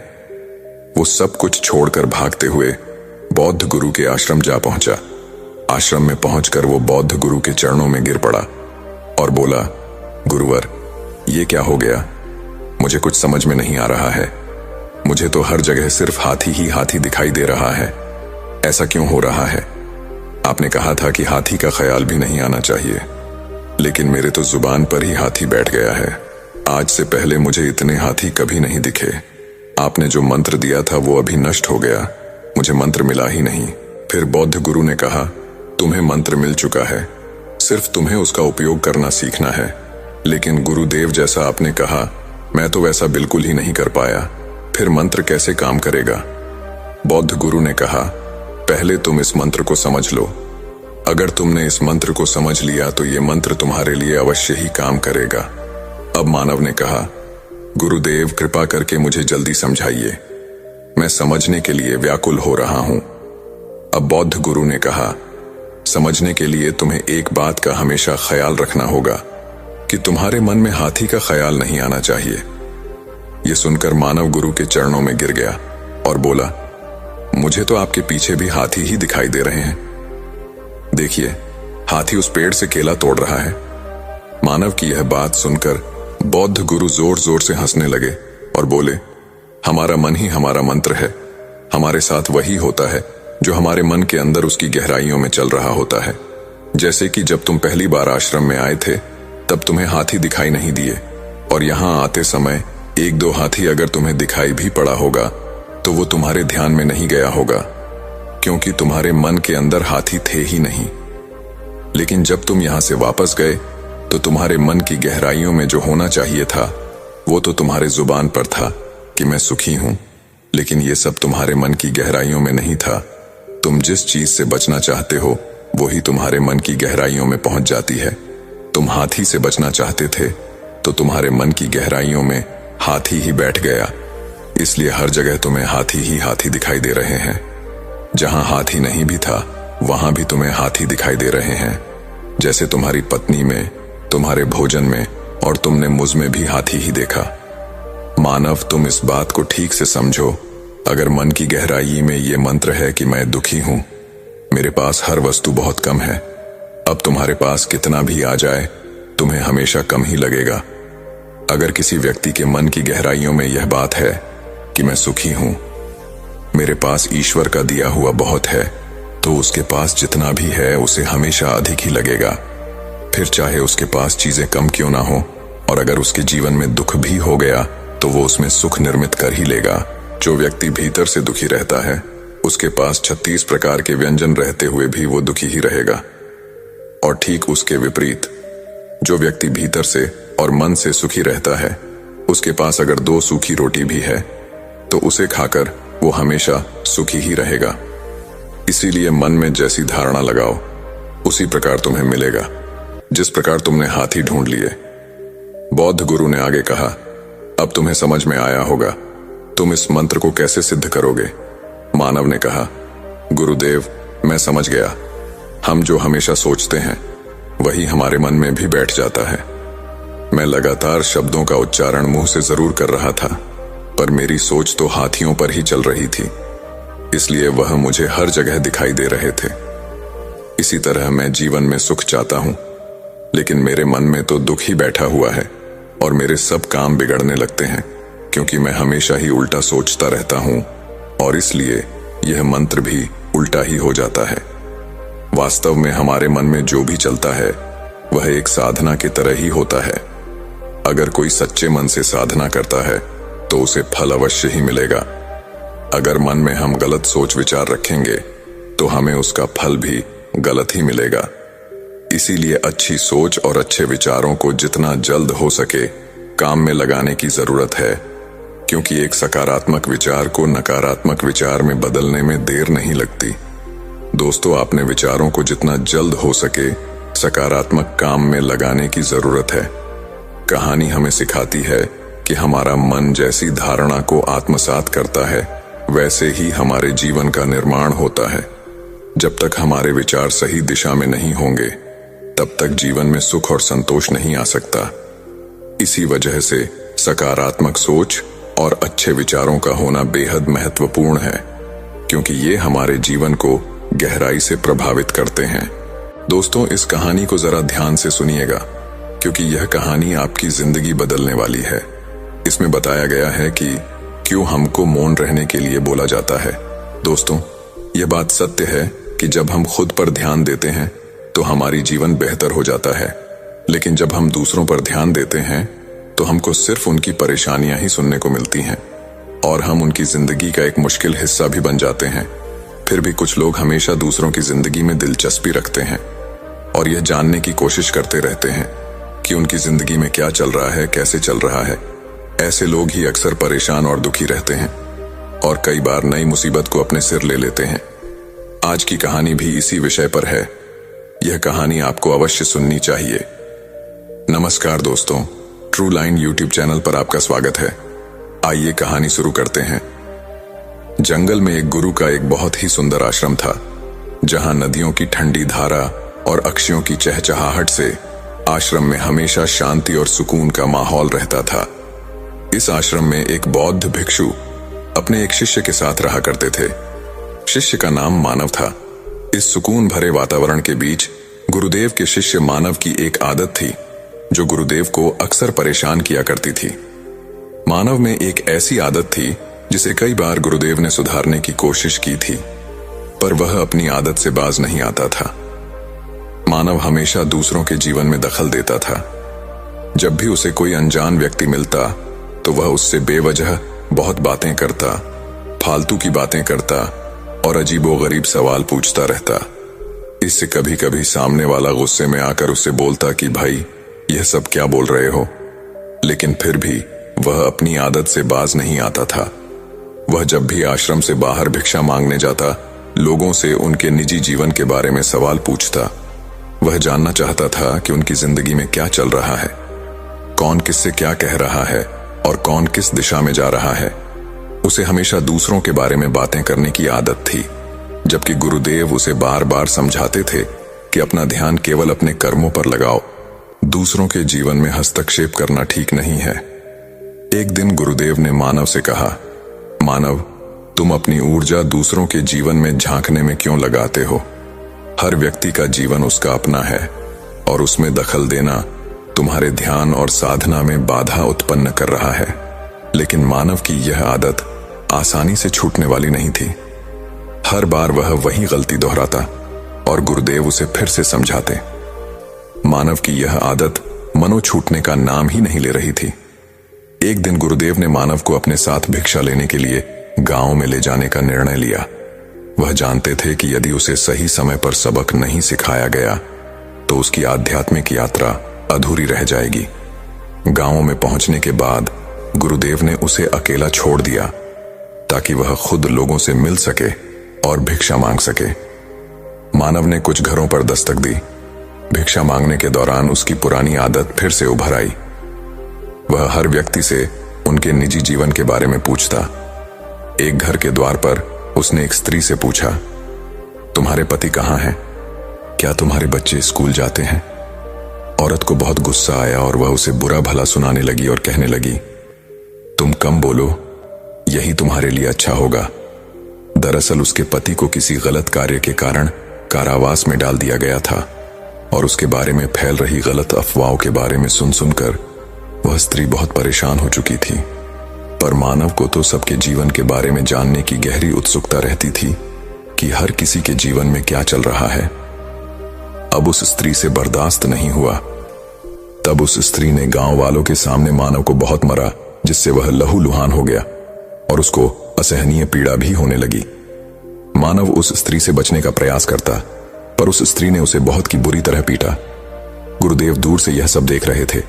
A: वो सब कुछ छोड़कर भागते हुए बौद्ध गुरु के आश्रम जा पहुंचा। आश्रम में पहुंचकर वो बौद्ध गुरु के चरणों में गिर पड़ा और बोला, गुरुवर, ये क्या हो गया? मुझे कुछ समझ में नहीं आ रहा है। मुझे तो हर जगह सिर्फ हाथी ही हाथी दिखाई दे रहा है। ऐसा क्यों हो रहा है? आपने कहा था कि हाथी का ख्याल भी नहीं आना चाहिए, लेकिन मेरे तो जुबान पर ही हाथी बैठ गया है। आज से पहले मुझे इतने हाथी कभी नहीं दिखे। आपने जो मंत्र दिया था वो अभी नष्ट हो गया, मुझे मंत्र मिला ही नहीं। फिर बौद्ध गुरु ने कहा, तुम्हें मंत्र मिल चुका है, सिर्फ तुम्हें उसका उपयोग करना सीखना है। लेकिन गुरुदेव, जैसा आपने कहा, मैं तो वैसा बिल्कुल ही नहीं कर पाया, फिर मंत्र कैसे काम करेगा? बौद्ध गुरु ने कहा, पहले तुम इस मंत्र को समझ लो। अगर तुमने इस मंत्र को समझ लिया तो ये मंत्र तुम्हारे लिए अवश्य ही काम करेगा। अब मानव ने कहा, गुरुदेव, कृपा करके मुझे जल्दी समझाइए, मैं समझने के लिए व्याकुल हो रहा हूं। अब बौद्ध गुरु ने कहा, समझने के लिए तुम्हें एक बात का हमेशा ख्याल रखना होगा कि तुम्हारे मन में हाथी का ख्याल नहीं आना चाहिए। यह सुनकर मानव गुरु के चरणों में गिर गया और बोला, मुझे तो आपके पीछे भी हाथी ही दिखाई दे रहे हैं। देखिए, हाथी उस पेड़ से केला तोड़ रहा है। मानव की यह बात सुनकर बौद्ध गुरु जोर जोर से हंसने लगे और बोले, हमारा मन ही हमारा मंत्र है। हमारे साथ वही होता है जो हमारे मन के अंदर उसकी गहराइयों में चल रहा होता है। जैसे कि जब तुम पहली बार आश्रम में आए थे तब तुम्हें हाथी दिखाई नहीं दिए, और यहां आते समय एक दो हाथी अगर तुम्हें दिखाई भी पड़ा होगा तो वो तुम्हारे ध्यान में नहीं गया होगा, क्योंकि तुम्हारे मन के अंदर हाथी थे ही नहीं। लेकिन जब तुम यहां से वापस गए तो तुम्हारे मन की गहराइयों में जो होना चाहिए था वो तो तुम्हारे जुबान पर था कि मैं सुखी हूं, लेकिन ये सब तुम्हारे मन की गहराइयों में नहीं था। तुम जिस चीज से बचना चाहते हो वही तुम्हारे मन की गहराइयों में पहुंच जाती है। तुम हाथी से बचना चाहते थे तो तुम्हारे मन की गहराइयों में हाथी ही बैठ गया, इसलिए हर जगह तुम्हें हाथी ही हाथी दिखाई दे रहे हैं। जहां हाथी नहीं भी था वहां भी तुम्हें हाथी दिखाई दे रहे हैं, जैसे तुम्हारी पत्नी में, तुम्हारे भोजन में, और तुमने मुझ में भी हाथी ही देखा। मानव, तुम इस बात को ठीक से समझो। अगर मन की गहराई में ये मंत्र है कि मैं दुखी हूं, मेरे पास हर वस्तु बहुत कम है, अब तुम्हारे पास कितना भी आ जाए तुम्हें हमेशा कम ही लगेगा। अगर किसी व्यक्ति के मन की गहराइयों में यह बात है कि मैं सुखी हूं, मेरे पास ईश्वर का दिया हुआ बहुत है, तो उसके पास जितना भी है उसे हमेशा अधिक ही लगेगा। फिर चाहे उसके पास चीजें कम क्यों ना हो, और अगर उसके जीवन में दुख भी हो गया तो वो उसमें सुख निर्मित कर ही लेगा। जो व्यक्ति भीतर से दुखी रहता है उसके पास 36 प्रकार के व्यंजन रहते हुए भी वो दुखी ही रहेगा। और ठीक उसके विपरीत, जो व्यक्ति भीतर से और मन से सुखी रहता है उसके पास अगर 2 सूखी रोटी भी है तो उसे खाकर वो हमेशा सुखी ही रहेगा। इसीलिए मन में जैसी धारणा लगाओ उसी प्रकार तुम्हें मिलेगा, जिस प्रकार तुमने हाथी ढूंढ लिए। बौद्ध गुरु ने आगे कहा, अब तुम्हें समझ में आया होगा, तुम इस मंत्र को कैसे सिद्ध करोगे? मानव ने कहा, गुरुदेव, मैं समझ गया। हम जो हमेशा सोचते हैं वही हमारे मन में भी बैठ जाता है। मैं लगातार शब्दों का उच्चारण मुंह से जरूर कर रहा था, पर मेरी सोच तो हाथियों पर ही चल रही थी, इसलिए वह मुझे हर जगह दिखाई दे रहे थे। इसी तरह मैं जीवन में सुख चाहता हूं, लेकिन मेरे मन में तो दुख ही बैठा हुआ है और मेरे सब काम बिगड़ने लगते हैं, क्योंकि मैं हमेशा ही उल्टा सोचता रहता हूं, और इसलिए यह मंत्र भी उल्टा ही हो जाता है। वास्तव में हमारे मन में जो भी चलता है वह एक साधना की तरह ही होता है। अगर कोई सच्चे मन से साधना करता है तो उसे फल अवश्य ही मिलेगा। अगर मन में हम गलत सोच विचार रखेंगे तो हमें उसका फल भी गलत ही मिलेगा। इसीलिए अच्छी सोच और अच्छे विचारों को जितना जल्द हो सके काम में लगाने की जरूरत है, क्योंकि एक सकारात्मक विचार को नकारात्मक विचार में बदलने में देर नहीं लगती। दोस्तों, आपने विचारों को जितना जल्द हो सके सकारात्मक काम में लगाने की जरूरत है। कहानी हमें सिखाती है कि हमारा मन जैसी धारणा को आत्मसात करता है, वैसे ही हमारे जीवन का निर्माण होता है। जब तक हमारे विचार सही दिशा में नहीं होंगे, तब तक जीवन में सुख और संतोष नहीं आ सकता। इसी वजह से सकारात्मक सोच और अच्छे विचारों का होना बेहद महत्वपूर्ण है, क्योंकि ये हमारे जीवन को गहराई से प्रभावित करते हैं। दोस्तों, इस कहानी को जरा ध्यान से सुनिएगा, क्योंकि यह कहानी आपकी जिंदगी बदलने वाली है। इसमें बताया गया है कि क्यों हमको मौन रहने के लिए बोला जाता है। दोस्तों, यह बात सत्य है कि जब हम खुद पर ध्यान देते हैं तो हमारी जीवन बेहतर हो जाता है, लेकिन जब हम दूसरों पर ध्यान देते हैं तो हमको सिर्फ उनकी परेशानियां ही सुनने को मिलती हैं और हम उनकी जिंदगी का एक मुश्किल हिस्सा भी बन जाते हैं। फिर भी कुछ लोग हमेशा दूसरों की जिंदगी में दिलचस्पी रखते हैं और यह जानने की कोशिश करते रहते हैं कि उनकी जिंदगी में क्या चल रहा है, कैसे चल रहा है। ऐसे लोग ही अक्सर परेशान और दुखी रहते हैं और कई बार नई मुसीबत को अपने सिर ले लेते हैं। आज की कहानी भी इसी विषय पर है। यह कहानी आपको अवश्य सुननी चाहिए। नमस्कार दोस्तों, ट्रू लाइन यूट्यूब चैनल पर आपका स्वागत है। आइए कहानी शुरू करते हैं। जंगल में एक गुरु का एक बहुत ही सुंदर आश्रम था, जहां नदियों की ठंडी धारा और पक्षियों की चहचहाहट से आश्रम में हमेशा शांति और सुकून का माहौल रहता था। इस आश्रम में एक बौद्ध भिक्षु अपने एक शिष्य के साथ रहा करते थे। शिष्य का नाम मानव था। इस सुकून भरे वातावरण के बीच गुरुदेव के शिष्य मानव की एक आदत थी जो गुरुदेव को अक्सर परेशान किया करती थी। मानव में एक ऐसी आदत थी जिसे कई बार गुरुदेव ने सुधारने की कोशिश की थी, पर वह अपनी आदत से बाज नहीं आता था। मानव हमेशा दूसरों के जीवन में दखल देता था। जब भी उसे कोई अनजान व्यक्ति मिलता तो वह उससे बेवजह बहुत बातें करता, फालतू की बातें करता और अजीबोगरीब सवाल पूछता रहता। इससे कभी कभी सामने वाला गुस्से में आकर उससे बोलता कि भाई, यह सब क्या बोल रहे हो, लेकिन फिर भी वह अपनी आदत से बाज नहीं आता था। वह जब भी आश्रम से बाहर भिक्षा मांगने जाता, लोगों से उनके निजी जीवन के बारे में सवाल पूछता। वह जानना चाहता था कि उनकी जिंदगी में क्या चल रहा है, कौन किससे क्या कह रहा है और कौन किस दिशा में जा रहा है। उसे हमेशा दूसरों के बारे में बातें करने की आदत थी, जबकि गुरुदेव उसे बार बार समझाते थे कि अपना ध्यान केवल अपने कर्मों पर लगाओ, दूसरों के जीवन में हस्तक्षेप करना ठीक नहीं है। एक दिन गुरुदेव ने मानव से कहा, मानव, तुम अपनी ऊर्जा दूसरों के जीवन में झांकने में क्यों लगाते हो? हर व्यक्ति का जीवन उसका अपना है और उसमें दखल देना तुम्हारे ध्यान और साधना में बाधा उत्पन्न कर रहा है। लेकिन मानव की यह आदत आसानी से छूटने वाली नहीं थी। हर बार वह वही गलती दोहराता और गुरुदेव उसे फिर से समझाते। मानव की यह आदत मनो छूटने का नाम ही नहीं ले रही थी। एक दिन गुरुदेव ने मानव को अपने साथ भिक्षा लेने के लिए गांव में ले जाने का निर्णय लिया। वह जानते थे कि यदि उसे सही समय पर सबक नहीं सिखाया गया तो उसकी आध्यात्मिक यात्रा अधूरी रह जाएगी। गांव में पहुंचने के बाद गुरुदेव ने उसे अकेला छोड़ दिया ताकि वह खुद लोगों से मिल सके और भिक्षा मांग सके। मानव ने कुछ घरों पर दस्तक दी। भिक्षा मांगने के दौरान उसकी पुरानी आदत फिर से उभर आई। वह हर व्यक्ति से उनके निजी जीवन के बारे में पूछता। एक घर के द्वार पर उसने एक स्त्री से पूछा, तुम्हारे पति कहाँ हैं? क्या तुम्हारे बच्चे स्कूल जाते हैं? औरत को बहुत गुस्सा आया और वह उसे बुरा भला सुनाने लगी और कहने लगी, तुम कम बोलो, यही तुम्हारे लिए अच्छा होगा। दरअसल उसके पति को किसी गलत कार्य के कारण कारावास में डाल दिया गया था और उसके बारे में फैल रही गलत अफवाहों के बारे में सुन सुनकर वह स्त्री बहुत परेशान हो चुकी थी। पर मानव को तो सबके जीवन के बारे में जानने की गहरी उत्सुकता रहती थी कि हर किसी के जीवन में क्या चल रहा है। अब उस स्त्री से बर्दाश्त नहीं हुआ। तब उस स्त्री ने गांव वालों के सामने मानव को बहुत मरा, जिससे वह लहूलुहान हो गया और उसको असहनीय पीड़ा भी होने लगी। मानव उस स्त्री से बचने का प्रयास करता, पर उस स्त्री ने उसे बहुत की बुरी तरह पीटा। गुरुदेव दूर से यह सब देख रहे थे।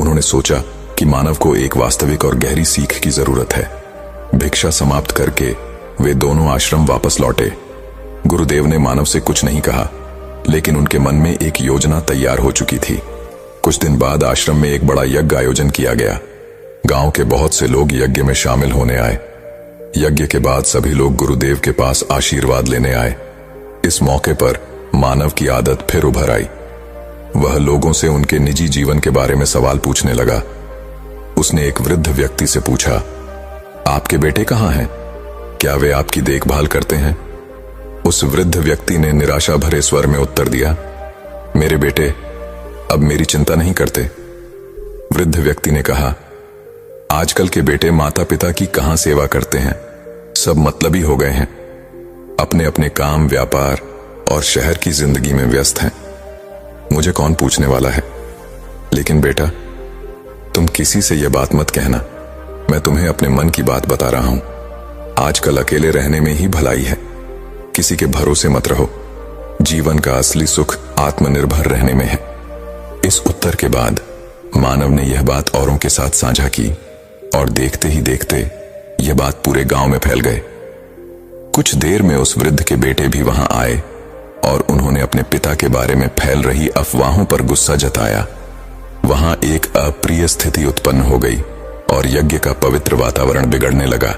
A: उन्होंने सोचा कि मानव को एक वास्तविक और गहरी सीख की जरूरत है। भिक्षा समाप्त करके वे दोनों आश्रम वापस लौटे। गुरुदेव ने मानव से कुछ नहीं कहा, लेकिन उनके मन में एक योजना तैयार हो चुकी थी। कुछ दिन बाद आश्रम में एक बड़ा यज्ञ आयोजन किया गया। गांव के बहुत से लोग यज्ञ में शामिल होने आए। यज्ञ के बाद सभी लोग गुरुदेव के पास आशीर्वाद लेने आए। इस मौके पर मानव की आदत फिर उभर आई। वह लोगों से उनके निजी जीवन के बारे में सवाल पूछने लगा। उसने एक वृद्ध व्यक्ति से पूछा, आपके बेटे कहाँ हैं? क्या वे आपकी देखभाल करते हैं? उस वृद्ध व्यक्ति ने निराशा भरे स्वर में उत्तर दिया, मेरे बेटे अब मेरी चिंता नहीं करते। वृद्ध व्यक्ति ने कहा, आजकल के बेटे माता पिता की कहां सेवा करते हैं, सब मतलबी हो गए हैं, अपने अपने काम, व्यापार और शहर की जिंदगी में व्यस्त हैं। मुझे कौन पूछने वाला है? लेकिन बेटा, तुम किसी से यह बात मत कहना। मैं तुम्हें अपने मन की बात बता रहा हूं। आजकल अकेले रहने में ही भलाई है। किसी के भरोसे मत रहो। जीवन का असली सुख आत्मनिर्भर रहने में है। इस उत्तर के बाद मानव ने यह बात औरों के साथ साझा की और देखते ही देखते यह बात पूरे गांव में फैल गए। कुछ देर में उस वृद्ध के बेटे भी वहां आए और उन्होंने अपने पिता के बारे में फैल रही अफवाहों पर गुस्सा जताया। वहां एक अप्रिय स्थिति उत्पन्न हो गई और यज्ञ का पवित्र वातावरण बिगड़ने लगा।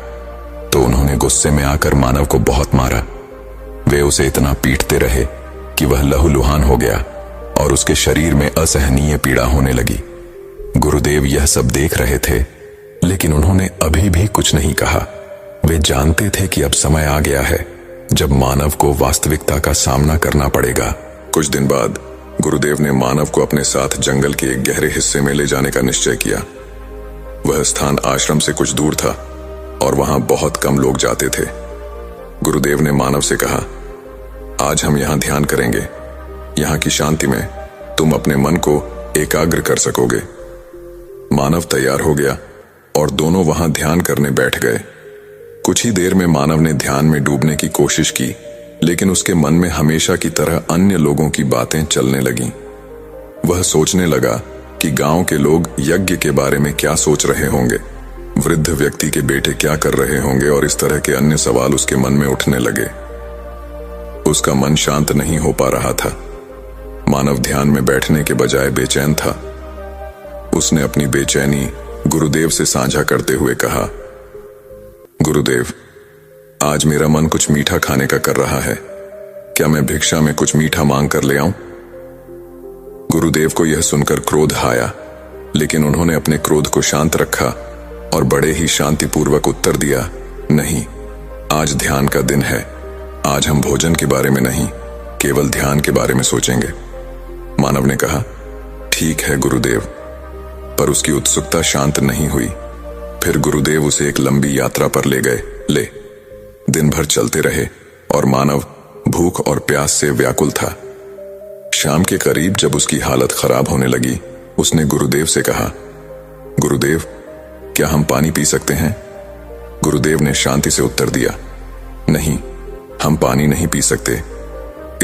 A: तो उन्होंने गुस्से में आकर मानव को बहुत मारा। वे उसे इतना पीटते रहे कि वह लहूलुहान हो गया और उसके शरीर में असहनीय पीड़ा होने लगी। गुरुदेव यह सब देख रहे थे, लेकिन उन्होंने अभी भी कुछ नहीं कहा। वे जानते थे कि अब समय आ गया है जब मानव को वास्तविकता का सामना करना पड़ेगा। कुछ दिन बाद गुरुदेव ने मानव को अपने साथ जंगल के एक गहरे हिस्से में ले जाने का निश्चय किया। वह स्थान आश्रम से कुछ दूर था और वहां बहुत कम लोग जाते थे। गुरुदेव ने मानव से कहा, आज हम यहां ध्यान करेंगे। यहां की शांति में तुम अपने मन को एकाग्र कर सकोगे। मानव तैयार हो गया और दोनों वहां ध्यान करने बैठ गए। कुछ ही देर में मानव ने ध्यान में डूबने की कोशिश की, लेकिन उसके मन में हमेशा की तरह अन्य लोगों की बातें चलने लगीं। वह सोचने लगा कि गांव के लोग यज्ञ के बारे में क्या सोच रहे होंगे, वृद्ध व्यक्ति के बेटे क्या कर रहे होंगे, और इस तरह के अन्य सवाल उसके मन में उठने लगे। उसका मन शांत नहीं हो पा रहा था। मानव ध्यान में बैठने के बजाय बेचैन था। उसने अपनी बेचैनी गुरुदेव से साझा करते हुए कहा, गुरुदेव, आज मेरा मन कुछ मीठा खाने का कर रहा है। क्या मैं भिक्षा में कुछ मीठा मांग कर ले आऊं? गुरुदेव को यह सुनकर क्रोध आया, लेकिन उन्होंने अपने क्रोध को शांत रखा और बड़े ही शांतिपूर्वक उत्तर दिया, नहीं, आज ध्यान का दिन है। आज हम भोजन के बारे में नहीं, केवल ध्यान के बारे में सोचेंगे। मानव ने कहा, ठीक है गुरुदेव, पर उसकी उत्सुकता शांत नहीं हुई। फिर गुरुदेव उसे एक लंबी यात्रा पर ले गए। दिन भर चलते रहे और मानव भूख और प्यास से व्याकुल था। शाम के करीब जब उसकी हालत खराब होने लगी, उसने गुरुदेव से कहा, गुरुदेव, क्या हम पानी पी सकते हैं? गुरुदेव ने शांति से उत्तर दिया, नहीं, हम पानी नहीं पी सकते।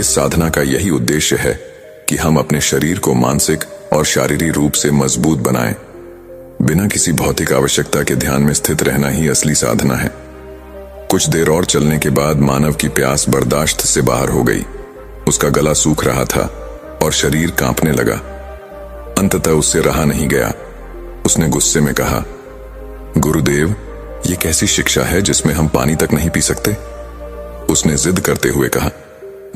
A: इस साधना का यही उद्देश्य है कि हम अपने शरीर को मानसिक और शारीरिक रूप से मजबूत बनाएं। बिना किसी भौतिक आवश्यकता के ध्यान में स्थित रहना ही असली साधना है। कुछ देर और चलने के बाद मानव की प्यास बर्दाश्त से बाहर हो गई। उसका गला सूख रहा था और शरीर कांपने लगा। अंततः उससे रहा नहीं गया। उसने गुस्से में कहा, गुरुदेव, ये कैसी शिक्षा है जिसमें हम पानी तक नहीं पी सकते? उसने जिद करते हुए कहा,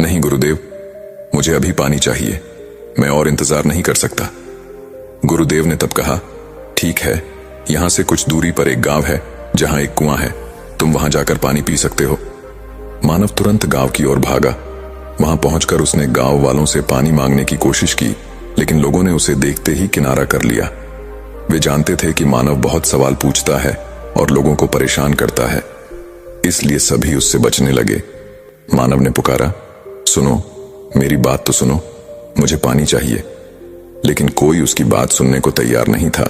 A: नहीं गुरुदेव, मुझे अभी पानी चाहिए, मैं और इंतजार नहीं कर सकता। गुरुदेव ने तब कहा, ठीक है, यहां से कुछ दूरी पर एक गांव है जहां एक कुआं है, तुम वहां जाकर पानी पी सकते हो। मानव तुरंत गांव की ओर भागा। वहां पहुंचकर उसने गांव वालों से पानी मांगने की कोशिश की, लेकिन लोगों ने उसे देखते ही किनारा कर लिया। वे जानते थे कि मानव बहुत सवाल पूछता है और लोगों को परेशान करता है, इसलिए सभी उससे बचने लगे। मानव ने पुकारा, सुनो, मेरी बात तो सुनो, मुझे पानी चाहिए। लेकिन कोई उसकी बात सुनने को तैयार नहीं था।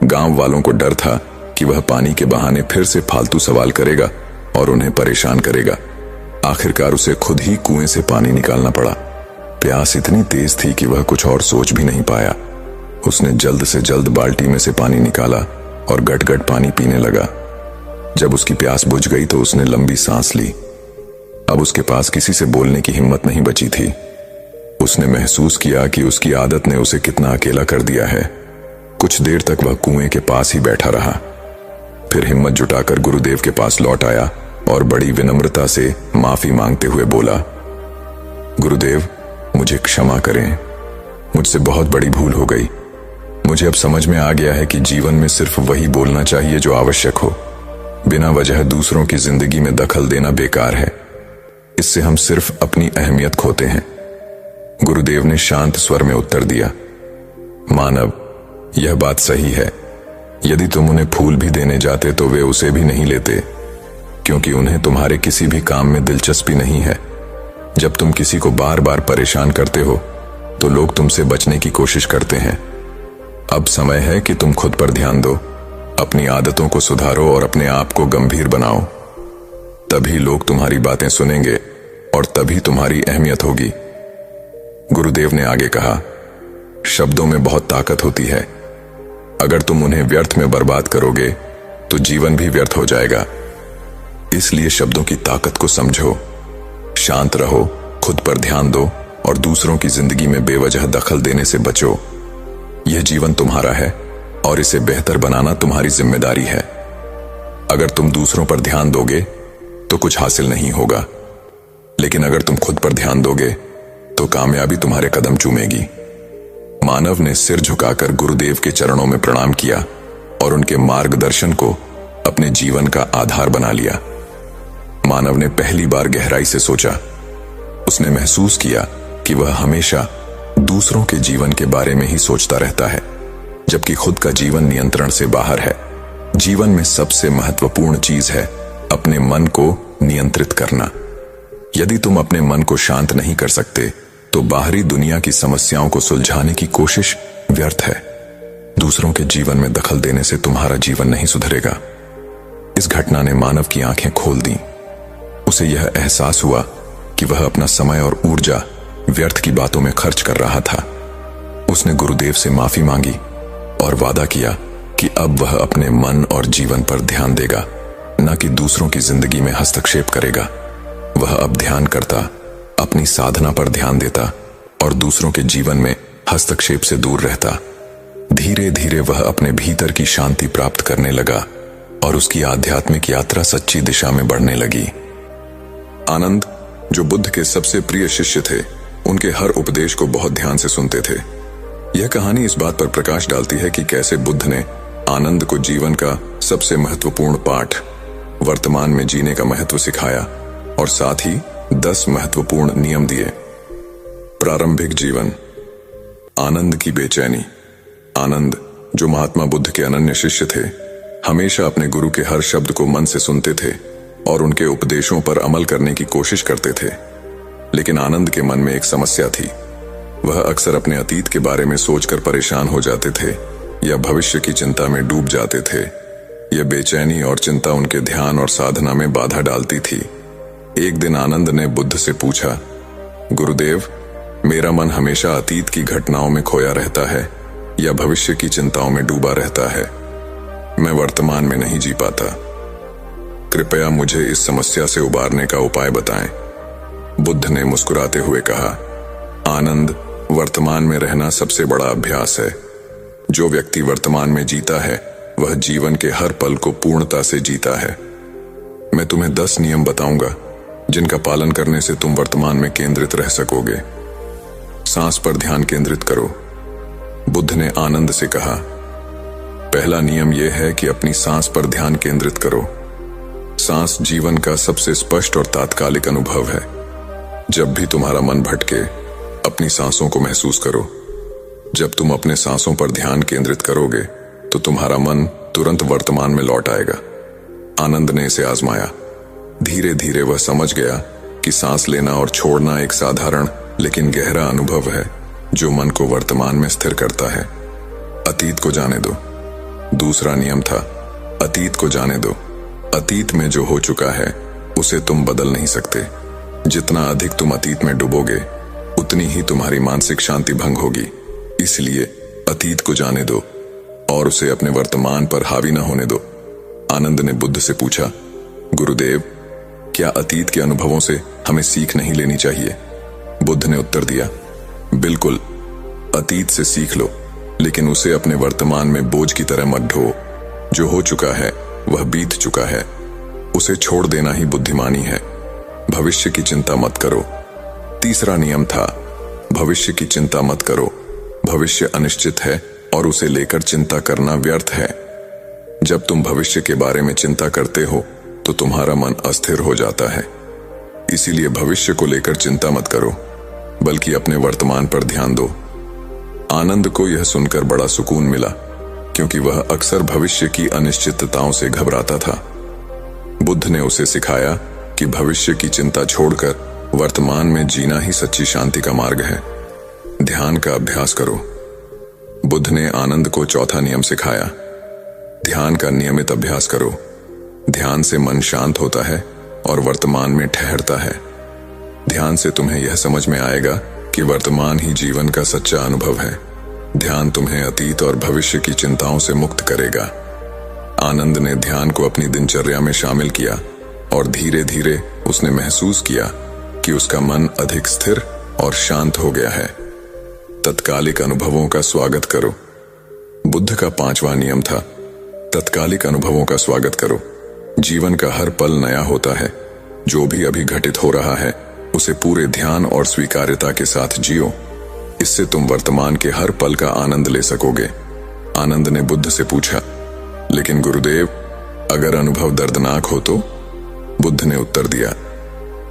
A: गांव वालों को डर था कि वह पानी के बहाने फिर से फालतू सवाल करेगा और उन्हें परेशान करेगा। आखिरकार उसे खुद ही कुएं से पानी निकालना पड़ा। प्यास इतनी तेज थी कि वह कुछ और सोच भी नहीं पाया। उसने जल्द से जल्द बाल्टी में से पानी निकाला और गट-गट पानी पीने लगा। जब उसकी प्यास बुझ गई तो उसने लंबी सांस ली। अब उसके पास किसी से बोलने की हिम्मत नहीं बची थी। उसने महसूस किया कि उसकी आदत ने उसे कितना अकेला कर दिया है। कुछ देर तक वह कुएं के पास ही बैठा रहा, फिर हिम्मत जुटाकर गुरुदेव के पास लौट आया और बड़ी विनम्रता से माफी मांगते हुए बोला, गुरुदेव, मुझे क्षमा करें, मुझसे बहुत बड़ी भूल हो गई। मुझे अब समझ में आ गया है कि जीवन में सिर्फ वही बोलना चाहिए जो आवश्यक हो। बिना वजह दूसरों की जिंदगी में दखल देना बेकार है। इससे हम सिर्फ अपनी अहमियत खोते हैं। गुरुदेव ने शांत स्वर में उत्तर दिया, मानव, यह बात सही है। यदि तुम उन्हें फूल भी देने जाते तो वे उसे भी नहीं लेते, क्योंकि उन्हें तुम्हारे किसी भी काम में दिलचस्पी नहीं है। जब तुम किसी को बार बार परेशान करते हो तो लोग तुमसे बचने की कोशिश करते हैं। अब समय है कि तुम खुद पर ध्यान दो, अपनी आदतों को सुधारो और अपने आप को गंभीर बनाओ। तभी लोग तुम्हारी बातें सुनेंगे और तभी तुम्हारी अहमियत होगी। गुरुदेव ने आगे कहा, शब्दों में बहुत ताकत होती है। अगर तुम उन्हें व्यर्थ में बर्बाद करोगे तो जीवन भी व्यर्थ हो जाएगा। इसलिए शब्दों की ताकत को समझो, शांत रहो, खुद पर ध्यान दो और दूसरों की जिंदगी में बेवजह दखल देने से बचो। यह जीवन तुम्हारा है और इसे बेहतर बनाना तुम्हारी जिम्मेदारी है। अगर तुम दूसरों पर ध्यान दोगे तो कुछ हासिल नहीं होगा, लेकिन अगर तुम खुद पर ध्यान दोगे तो कामयाबी तुम्हारे कदम चूमेगी। मानव ने सिर झुकाकर गुरुदेव के चरणों में प्रणाम किया और उनके मार्गदर्शन को अपने जीवन का आधार बना लिया। मानव ने पहली बार गहराई से सोचा। उसने महसूस किया कि वह हमेशा दूसरों के जीवन के बारे में ही सोचता रहता है, जबकि खुद का जीवन नियंत्रण से बाहर है। जीवन में सबसे महत्वपूर्ण चीज है अपने मन को नियंत्रित करना। यदि तुम अपने मन को शांत नहीं कर सकते तो बाहरी दुनिया की समस्याओं को सुलझाने की कोशिश व्यर्थ है। दूसरों के जीवन में दखल देने से तुम्हारा जीवन नहीं सुधरेगा। इस घटना ने मानव की आंखें खोल दी। उसे यह एहसास हुआ कि वह अपना समय और ऊर्जा व्यर्थ की बातों में खर्च कर रहा था। उसने गुरुदेव से माफी मांगी और वादा किया कि अब वह अपने मन और जीवन पर ध्यान देगा, न कि दूसरों की जिंदगी में हस्तक्षेप करेगा। वह अब ध्यान करता, अपनी साधना पर ध्यान देता और दूसरों के जीवन में हस्तक्षेप से दूर रहता। धीरे धीरे वह अपने भीतर की शांति प्राप्त करने लगा और उसकी आध्यात्मिक यात्रा सच्ची दिशा में बढ़ने लगी। आनंद, जो बुद्ध के सबसे प्रिय शिष्य थे, उनके हर उपदेश को बहुत ध्यान से सुनते थे। यह कहानी इस बात पर प्रकाश डालती है कि कैसे बुद्ध ने आनंद को जीवन का सबसे महत्वपूर्ण पाठ, वर्तमान में जीने का महत्व सिखाया और साथ ही 10 महत्वपूर्ण नियम दिए। प्रारंभिक जीवन। आनंद की बेचैनी। आनंद, जो महात्मा बुद्ध के अनन्य शिष्य थे, हमेशा अपने गुरु के हर शब्द को मन से सुनते थे और उनके उपदेशों पर अमल करने की कोशिश करते थे। लेकिन आनंद के मन में एक समस्या थी। वह अक्सर अपने अतीत के बारे में सोचकर परेशान हो जाते थे या भविष्य की चिंता में डूब जाते थे। यह बेचैनी और चिंता उनके ध्यान और साधना में बाधा डालती थी। एक दिन आनंद ने बुद्ध से पूछा, गुरुदेव, मेरा मन हमेशा अतीत की घटनाओं में खोया रहता है या भविष्य की चिंताओं में डूबा रहता है। मैं वर्तमान में नहीं जी पाता। कृपया मुझे इस समस्या से उबारने का उपाय बताएं। बुद्ध ने मुस्कुराते हुए कहा, आनंद, वर्तमान में रहना सबसे बड़ा अभ्यास है। जो व्यक्ति वर्तमान में जीता है वह जीवन के हर पल को पूर्णता से जीता है। मैं तुम्हें 10 नियम बताऊंगा जिनका पालन करने से तुम वर्तमान में केंद्रित रह सकोगे। सांस पर ध्यान केंद्रित करो। बुद्ध ने आनंद से कहा, पहला नियम यह है कि अपनी सांस पर ध्यान केंद्रित करो। सांस जीवन का सबसे स्पष्ट और तात्कालिक अनुभव है। जब भी तुम्हारा मन भटके, अपनी सांसों को महसूस करो। जब तुम अपने सांसों पर ध्यान केंद्रित करोगे तो तुम्हारा मन तुरंत वर्तमान में लौट आएगा। आनंद ने इसे आजमाया। धीरे धीरे वह समझ गया कि सांस लेना और छोड़ना एक साधारण लेकिन गहरा अनुभव है जो मन को वर्तमान में स्थिर करता है। अतीत को जाने दो। दूसरा नियम था, अतीत को जाने दो। अतीत में जो हो चुका है उसे तुम बदल नहीं सकते। जितना अधिक तुम अतीत में डूबोगे उतनी ही तुम्हारी मानसिक शांति भंग होगी। इसलिए अतीत को जाने दो और उसे अपने वर्तमान पर हावी न होने दो। आनंद ने बुद्ध से पूछा, गुरुदेव, क्या अतीत के अनुभवों से हमें सीख नहीं लेनी चाहिए? बुद्ध ने उत्तर दिया, बिल्कुल, अतीत से सीख लो, लेकिन उसे अपने वर्तमान में बोझ की तरह मत ढो। जो हो चुका है वह बीत चुका है, उसे छोड़ देना ही बुद्धिमानी है। भविष्य की चिंता मत करो। तीसरा नियम था, भविष्य की चिंता मत करो। भविष्य अनिश्चित है और उसे लेकर चिंता करना व्यर्थ है। जब तुम भविष्य के बारे में चिंता करते हो तो तुम्हारा मन अस्थिर हो जाता है। इसीलिए भविष्य को लेकर चिंता मत करो, बल्कि अपने वर्तमान पर ध्यान दो। आनंद को यह सुनकर बड़ा सुकून मिला, क्योंकि वह अक्सर भविष्य की अनिश्चितताओं से घबराता था। बुद्ध ने उसे सिखाया कि भविष्य की चिंता छोड़कर वर्तमान में जीना ही सच्ची शांति का मार्ग है। ध्यान का अभ्यास करो। बुद्ध ने आनंद को चौथा नियम सिखाया, ध्यान का नियमित अभ्यास करो। ध्यान से मन शांत होता है और वर्तमान में ठहरता है। ध्यान से तुम्हें यह समझ में आएगा कि वर्तमान ही जीवन का सच्चा अनुभव है। ध्यान तुम्हें अतीत और भविष्य की चिंताओं से मुक्त करेगा। आनंद ने ध्यान को अपनी दिनचर्या में शामिल किया और धीरे धीरे उसने महसूस किया कि उसका मन अधिक स्थिर और शांत हो गया है। तत्कालिक अनुभवों का स्वागत करो। बुद्ध का पांचवा नियम था, तत्कालिक अनुभवों का स्वागत करो। जीवन का हर पल नया होता है। जो भी अभी घटित हो रहा है उसे पूरे ध्यान और स्वीकार्यता के साथ जियो। इससे तुम वर्तमान के हर पल का आनंद ले सकोगे। आनंद ने बुद्ध से पूछा, लेकिन गुरुदेव, अगर अनुभव दर्दनाक हो तो? बुद्ध ने उत्तर दिया,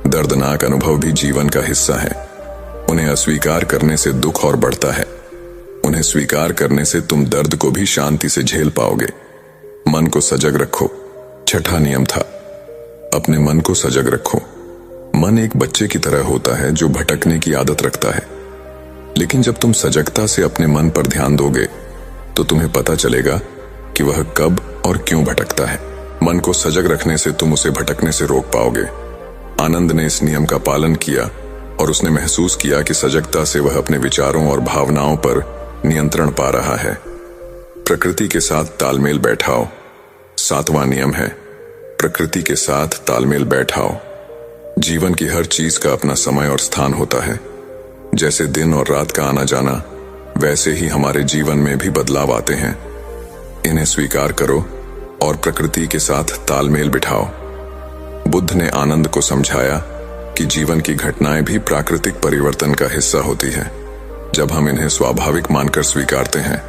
A: दर्दनाक अनुभव भी जीवन का हिस्सा है। उन्हें अस्वीकार करने से दुख और बढ़ता है। उन्हें स्वीकार करने से तुम दर्द को भी शांति से झेल पाओगे। मन को सजग रखो। छठा नियम था, अपने मन को सजग रखो। मन एक बच्चे की तरह होता है जो भटकने की आदत रखता है, लेकिन जब तुम सजगता से अपने मन पर ध्यान दोगे तो तुम्हें पता चलेगा कि वह कब और क्यों भटकता है। मन को सजग रखने से तुम उसे भटकने से रोक पाओगे। आनंद ने इस नियम का पालन किया और उसने महसूस किया कि सजगता से वह अपने विचारों और भावनाओं पर नियंत्रण पा रहा है। प्रकृति के साथ तालमेल बैठाओ। सातवां नियम है, प्रकृति के साथ तालमेल बैठाओ। जीवन की हर चीज का अपना समय और स्थान होता है। जैसे दिन और रात का आना जाना, वैसे ही हमारे जीवन में भी बदलाव आते हैं। इन्हें स्वीकार करो और प्रकृति के साथ तालमेल बिठाओ। बुद्ध ने आनंद को समझाया कि जीवन की घटनाएं भी प्राकृतिक परिवर्तन का हिस्सा होती है। जब हम इन्हें स्वाभाविक मानकर स्वीकारते हैं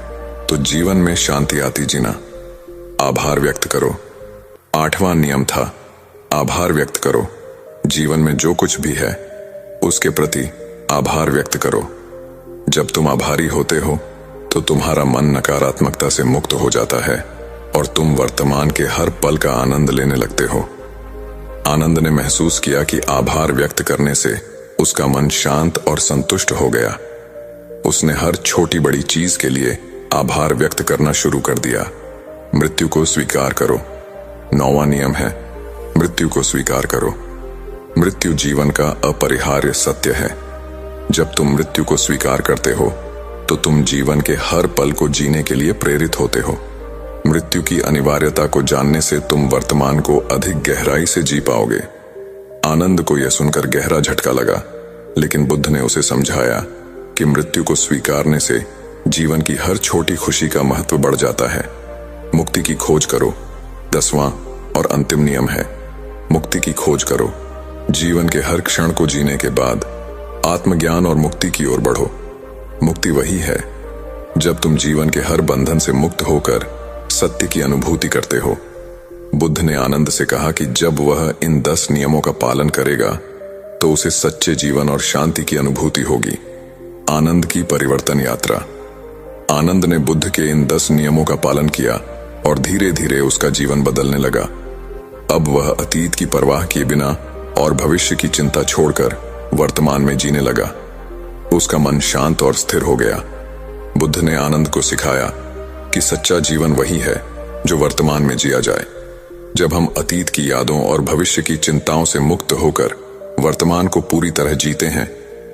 A: तो जीवन में शांति आती जीना। आभार व्यक्त करो। आठवां नियम था, आभार व्यक्त करो। जीवन में जो कुछ भी है उसके प्रति आभार व्यक्त करो। जब तुम आभारी होते हो तो तुम्हारा मन नकारात्मकता से मुक्त हो जाता है और तुम वर्तमान के हर पल का आनंद लेने लगते हो। आनंद ने महसूस किया कि आभार व्यक्त करने से उसका मन शांत और संतुष्ट हो गया। उसने हर छोटी बड़ी चीज के लिए आभार व्यक्त करना शुरू कर दिया। मृत्यु को स्वीकार करो। नौवां नियम है, मृत्यु को स्वीकार करो। मृत्यु जीवन का अपरिहार्य सत्य है। जब तुम मृत्यु को स्वीकार करते हो तो तुम जीवन के हर पल को जीने के लिए प्रेरित होते हो। मृत्यु की अनिवार्यता को जानने से तुम वर्तमान को अधिक गहराई से जी पाओगे। आनंद को यह सुनकर गहरा झटका लगा, लेकिन बुद्ध ने उसे समझाया कि मृत्यु को स्वीकारने से जीवन की हर छोटी खुशी का महत्व बढ़ जाता है। मुक्ति की खोज करो। 10वां और अंतिम नियम है, मुक्ति की खोज करो। जीवन के हर क्षण को जीने के बाद आत्मज्ञान और मुक्ति की ओर बढ़ो। मुक्ति वही है जब तुम जीवन के हर बंधन से मुक्त होकर सत्य की अनुभूति करते हो। बुद्ध ने आनंद से कहा कि जब वह इन 10 नियमों का पालन करेगा तो उसे सच्चे जीवन और शांति की अनुभूति होगी। आनंद की परिवर्तन यात्रा। आनंद ने बुद्ध के इन 10 नियमों का पालन किया और धीरे धीरे उसका जीवन बदलने लगा। अब वह अतीत की परवाह किए बिना और भविष्य की चिंता छोड़कर वर्तमान में जीने लगा। उसका मन शांत और स्थिर हो गया। बुद्ध ने आनंद को सिखाया कि सच्चा जीवन वही है जो वर्तमान में जिया जाए। जब हम अतीत की यादों और भविष्य की चिंताओं से मुक्त होकर वर्तमान को पूरी तरह जीते हैं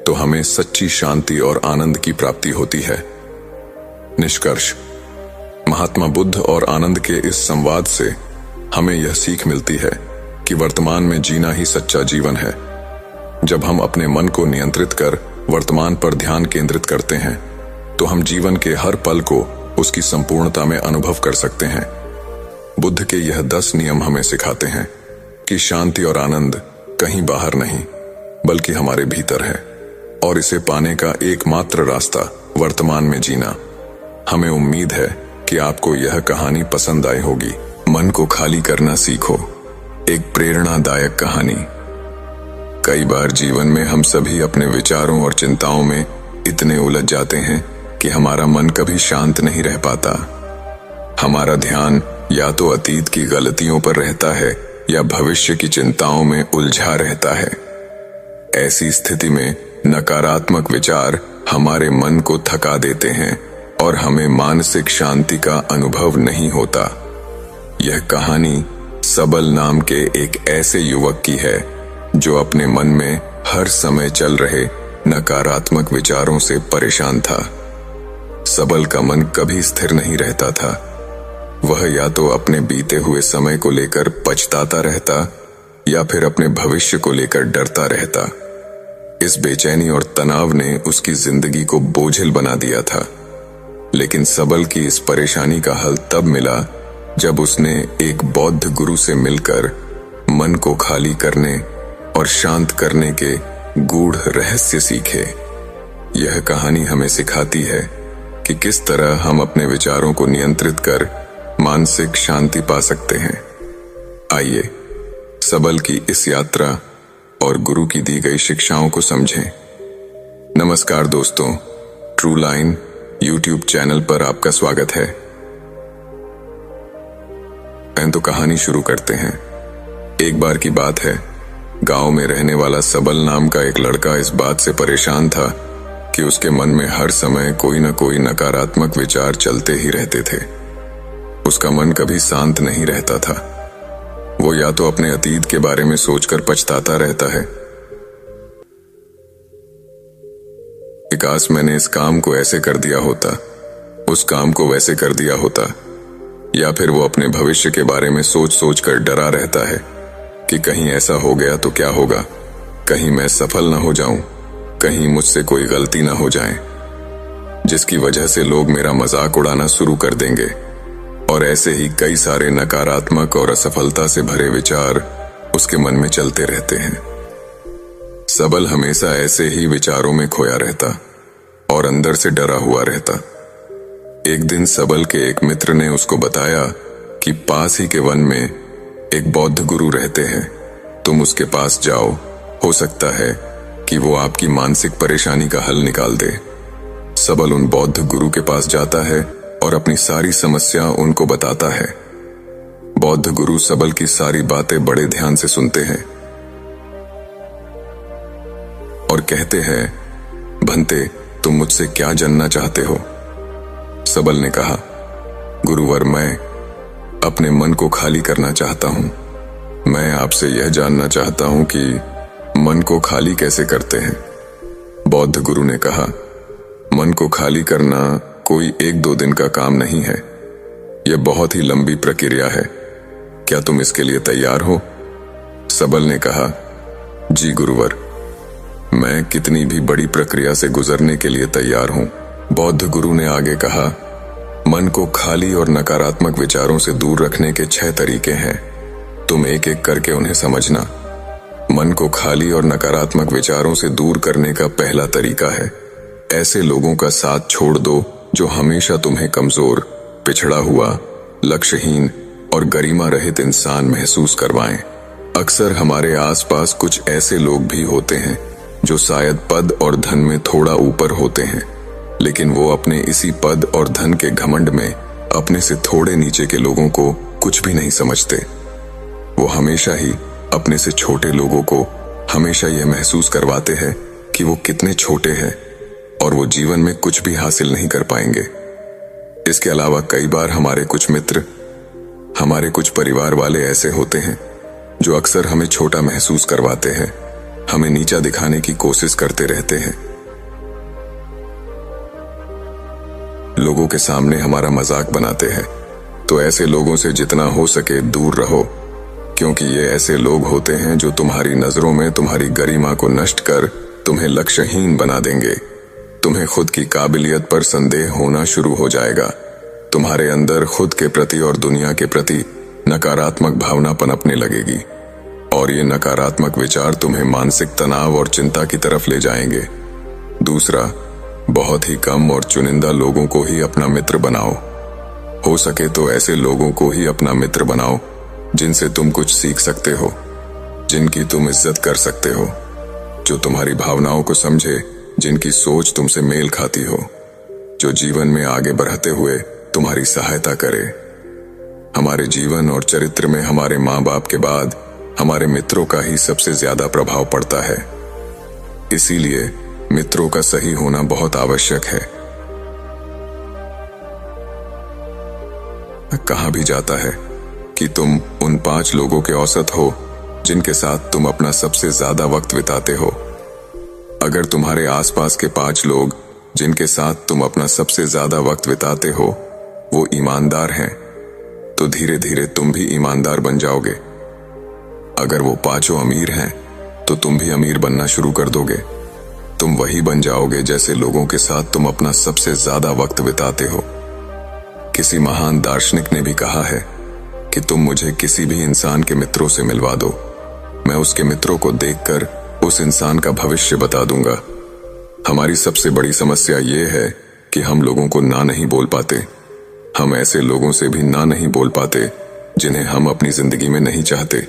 A: तो हमें सच्ची शांति और आनंद की प्राप्ति होती है। निष्कर्ष, महात्मा बुद्ध और आनंद के इस संवाद से हमें यह सीख मिलती है कि वर्तमान में जीना ही सच्चा जीवन है। जब हम अपने मन को नियंत्रित कर वर्तमान पर ध्यान केंद्रित करते हैं तो हम जीवन के हर पल को उसकी संपूर्णता में अनुभव कर सकते हैं। बुद्ध के यह 10 नियम हमें सिखाते हैं कि शांति और आनंद कहीं बाहर नहीं बल्कि हमारे भीतर है, और इसे पाने का एकमात्र रास्ता वर्तमान में जीना। हमें उम्मीद है कि आपको यह कहानी पसंद आई होगी। मन को खाली करना सीखो, एक प्रेरणादायक कहानी। कई बार जीवन में हम सभी अपने विचारों और चिंताओं में इतने उलझ जाते हैं कि हमारा मन कभी शांत नहीं रह पाता। हमारा ध्यान या तो अतीत की गलतियों पर रहता है या भविष्य की चिंताओं में उलझा रहता है। ऐसी स्थिति में नकारात्मक विचार हमारे मन को थका देते हैं और हमें मानसिक शांति का अनुभव नहीं होता। यह कहानी सबल नाम के एक ऐसे युवक की है जो अपने मन में हर समय चल रहे नकारात्मक विचारों से परेशान था। सबल का मन कभी स्थिर नहीं रहता था। वह या तो अपने बीते हुए समय को लेकर पछताता रहता या फिर अपने भविष्य को लेकर डरता रहता। इस बेचैनी और तनाव ने उसकी जिंदगी को बोझिल बना दिया था। लेकिन सबल की इस परेशानी का हल तब मिला जब उसने एक बौद्ध गुरु से मिलकर मन को खाली करने और शांत करने के गूढ़ रहस्य सीखे। यह कहानी हमें सिखाती है कि किस तरह हम अपने विचारों को नियंत्रित कर मानसिक शांति पा सकते हैं। आइए सबल की इस यात्रा और गुरु की दी गई शिक्षाओं को समझें। नमस्कार दोस्तों, ट्रू लाइन YouTube चैनल पर आपका स्वागत है। तो कहानी शुरू करते हैं। एक बार की बात है, गांव में रहने वाला सबल नाम का एक लड़का इस बात से परेशान था कि उसके मन में हर समय कोई न कोई नकारात्मक विचार चलते ही रहते थे। उसका मन कभी शांत नहीं रहता था। वो या तो अपने अतीत के बारे में सोचकर पछताता रहता है, काश मैंने इस काम को ऐसे कर दिया होता, उस काम को वैसे कर दिया होता, या फिर वो अपने भविष्य के बारे में सोच सोच कर डरा रहता है कि कहीं ऐसा हो गया तो क्या होगा, कहीं मैं सफल ना हो जाऊं, कहीं मुझसे कोई गलती ना हो जाए जिसकी वजह से लोग मेरा मजाक उड़ाना शुरू कर देंगे। और ऐसे ही कई सारे नकारात्मक और असफलता से भरे विचार उसके मन में चलते रहते हैं। सबल हमेशा ऐसे ही विचारों में खोया रहता और अंदर से डरा हुआ रहता। एक दिन सबल के एक मित्र ने उसको बताया कि पास ही के वन में एक बौद्ध गुरु रहते हैं, तुम उसके पास जाओ, हो सकता है कि वो आपकी मानसिक परेशानी का हल निकाल दे। सबल उन बौद्ध गुरु के पास जाता है और अपनी सारी समस्या उनको बताता है। बौद्ध गुरु सबल की सारी बातें बड़े ध्यान से सुनते हैं और कहते हैं, भंते तुम मुझसे क्या जानना चाहते हो? सबल ने कहा, गुरुवर मैं अपने मन को खाली करना चाहता हूं। मैं आपसे यह जानना चाहता हूं कि मन को खाली कैसे करते हैं? बौद्ध गुरु ने कहा, मन को खाली करना कोई 1-2 दिन का काम नहीं है। यह बहुत ही लंबी प्रक्रिया है। क्या तुम इसके लिए तैयार हो? सबल ने कहा, जी गुरुवर, मैं कितनी भी बड़ी प्रक्रिया से गुजरने के लिए तैयार हूं। बौद्ध गुरु ने आगे कहा, मन को खाली और नकारात्मक विचारों से दूर रखने के 6 तरीके हैं। तुम एक एक करके उन्हें समझना। मन को खाली और नकारात्मक विचारों से दूर करने का पहला तरीका है, ऐसे लोगों का साथ छोड़ दो जो हमेशा तुम्हें कमजोर, पिछड़ा हुआ, लक्ष्यहीन और गरिमा रहित इंसान महसूस करवाएं। अक्सर हमारे आसपास कुछ ऐसे लोग भी होते हैं जो शायद पद और धन में थोड़ा ऊपर होते हैं, लेकिन वो अपने इसी पद और धन के घमंड में अपने से थोड़े नीचे के लोगों को कुछ भी नहीं समझते। वो हमेशा ही अपने से छोटे लोगों को हमेशा यह महसूस करवाते हैं कि वो कितने छोटे हैं और वो जीवन में कुछ भी हासिल नहीं कर पाएंगे। इसके अलावा कई बार हमारे कुछ मित्र, हमारे कुछ परिवार वाले ऐसे होते हैं जो अक्सर हमें छोटा महसूस करवाते हैं, हमें नीचा दिखाने की कोशिश करते रहते हैं। लोगों के सामने हमारा मजाक बनाते हैं। तो ऐसे लोगों से जितना हो सके दूर रहो, क्योंकि ये ऐसे लोग होते हैं जो तुम्हारी नजरों में तुम्हारी गरिमा को नष्ट कर तुम्हें लक्ष्यहीन बना देंगे। तुम्हें खुद की काबिलियत पर संदेह होना शुरू हो जाएगा। तुम्हारे अंदर खुद के प्रति और दुनिया के प्रति नकारात्मक भावना पनपने लगेगी, और ये नकारात्मक विचार तुम्हें मानसिक तनाव और चिंता की तरफ ले जाएंगे। दूसरा, बहुत ही कम और चुनिंदा लोगों को ही अपना मित्र बनाओ। हो सके तो ऐसे लोगों को ही अपना मित्र बनाओ जिनसे तुम कुछ सीख सकते हो, जिनकी तुम इज्जत कर सकते हो, जो तुम्हारी भावनाओं को समझे, जिनकी सोच तुमसे मेल खाती हो, जो जीवन में आगे बढ़ते हुए तुम्हारी सहायता करे। हमारे जीवन और चरित्र में हमारे माँ बाप के बाद हमारे मित्रों का ही सबसे ज्यादा प्रभाव पड़ता है। इसीलिए मित्रों का सही होना बहुत आवश्यक है। कहा भी जाता है कि तुम उन 5 लोगों के औसत हो जिनके साथ तुम अपना सबसे ज्यादा वक्त बिताते हो। अगर तुम्हारे आसपास के 5 लोग जिनके साथ तुम अपना सबसे ज्यादा वक्त बिताते हो वो ईमानदार हैं, तो धीरे धीरे तुम भी ईमानदार बन जाओगे। अगर वो 5 अमीर हैं तो तुम भी अमीर बनना शुरू कर दोगे। तुम वही बन जाओगे जैसे लोगों के साथ तुम अपना सबसे ज्यादा वक्त बिताते हो। किसी महान दार्शनिक ने भी कहा है कि तुम मुझे किसी भी इंसान के मित्रों से मिलवा दो, मैं उसके मित्रों को देखकर उस इंसान का भविष्य बता दूंगा। हमारी सबसे बड़ी समस्या ये है कि हम लोगों को ना नहीं बोल पाते। हम ऐसे लोगों से भी ना नहीं बोल पाते जिन्हें हम अपनी जिंदगी में नहीं चाहते,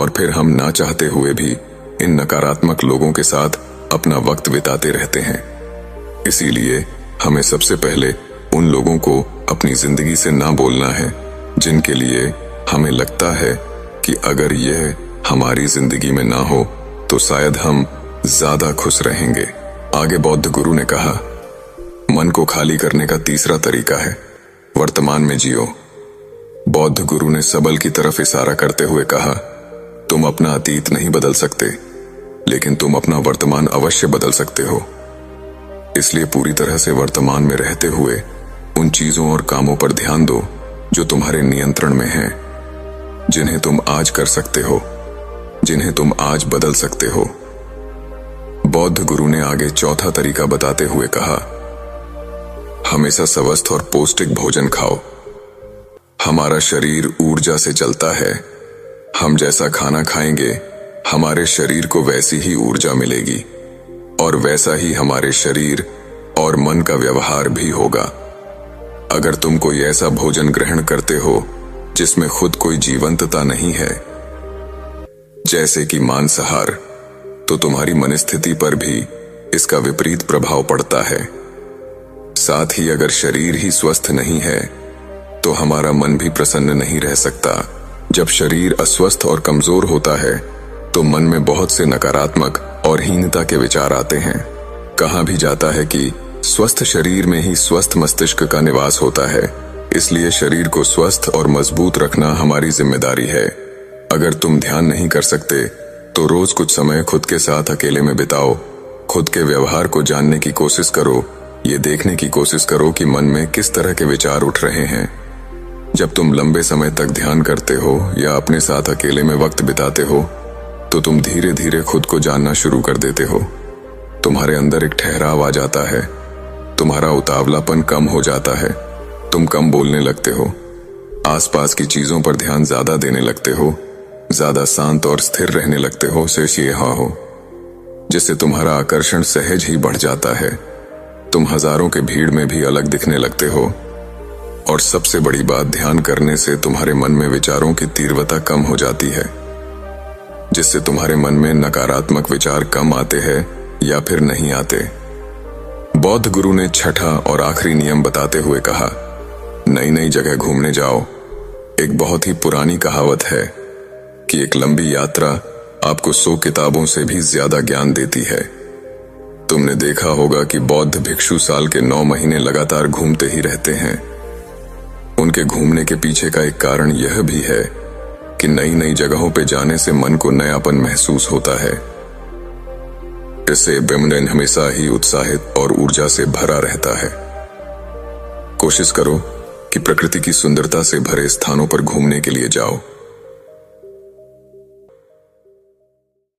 A: और फिर हम ना चाहते हुए भी इन नकारात्मक लोगों के साथ अपना वक्त बिताते रहते हैं। इसीलिए हमें सबसे पहले उन लोगों को अपनी जिंदगी से ना बोलना है जिनके लिए हमें लगता है कि अगर यह हमारी जिंदगी में ना हो तो शायद हम ज्यादा खुश रहेंगे। आगे बौद्ध गुरु ने कहा, मन को खाली करने का तीसरा तरीका है वर्तमान में जियो। बौद्ध गुरु ने सबल की तरफ इशारा करते हुए कहा, तुम अपना अतीत नहीं बदल सकते, लेकिन तुम अपना वर्तमान अवश्य बदल सकते हो। इसलिए पूरी तरह से वर्तमान में रहते हुए उन चीजों और कामों पर ध्यान दो जो तुम्हारे नियंत्रण में हैं, जिन्हें तुम आज कर सकते हो, जिन्हें तुम आज बदल सकते हो। बौद्ध गुरु ने आगे चौथा तरीका बताते हुए कहा, हमेशा स्वस्थ और पौष्टिक भोजन खाओ। हमारा शरीर ऊर्जा से चलता है। हम जैसा खाना खाएंगे हमारे शरीर को वैसी ही ऊर्जा मिलेगी, और वैसा ही हमारे शरीर और मन का व्यवहार भी होगा। अगर तुम कोई ऐसा भोजन ग्रहण करते हो जिसमें खुद कोई जीवंतता नहीं है, जैसे कि मांसाहार, तो तुम्हारी मनस्थिति पर भी इसका विपरीत प्रभाव पड़ता है। साथ ही अगर शरीर ही स्वस्थ नहीं है तो हमारा मन भी प्रसन्न नहीं रह सकता। जब शरीर अस्वस्थ और कमजोर होता है तो मन में बहुत से नकारात्मक और हीनता के विचार आते हैं। कहा भी जाता है कि स्वस्थ शरीर में ही स्वस्थ मस्तिष्क का निवास होता है। इसलिए शरीर को स्वस्थ और मजबूत रखना हमारी जिम्मेदारी है। अगर तुम ध्यान नहीं कर सकते तो रोज कुछ समय खुद के साथ अकेले में बिताओ। खुद के व्यवहार को जानने की कोशिश करो। ये देखने की कोशिश करो कि मन में किस तरह के विचार उठ रहे हैं। जब तुम लंबे समय तक ध्यान करते हो या अपने साथ अकेले में वक्त बिताते हो तो तुम धीरे धीरे खुद को जानना शुरू कर देते हो। तुम्हारे अंदर एक ठहराव आ जाता है। तुम्हारा उतावलापन कम हो जाता है। तुम कम बोलने लगते हो। आसपास की चीजों पर ध्यान ज्यादा देने लगते हो। ज्यादा शांत और स्थिर रहने लगते हो। शेष ये हो जिससे तुम्हारा आकर्षण सहज ही बढ़ जाता है। तुम हजारों के भीड़ में भी अलग दिखने लगते हो। और सबसे बड़ी बात, ध्यान करने से तुम्हारे मन में विचारों की तीव्रता कम हो जाती है, जिससे तुम्हारे मन में नकारात्मक विचार कम आते हैं या फिर नहीं आते। बौद्ध गुरु ने छठा और आखिरी नियम बताते हुए कहा, नई नई जगह घूमने जाओ। एक बहुत ही पुरानी कहावत है कि एक लंबी यात्रा आपको 100 किताबों से भी ज्यादा ज्ञान देती है। तुमने देखा होगा कि बौद्ध भिक्षु साल के 9 महीने लगातार घूमते ही रहते हैं। उनके घूमने के पीछे का एक कारण यह भी है कि नई नई जगहों पे जाने से मन को नयापन महसूस होता है। इससे मन हमेशा ही उत्साहित और ऊर्जा से भरा रहता है। कोशिश करो कि प्रकृति की सुंदरता से भरे स्थानों पर घूमने के लिए जाओ।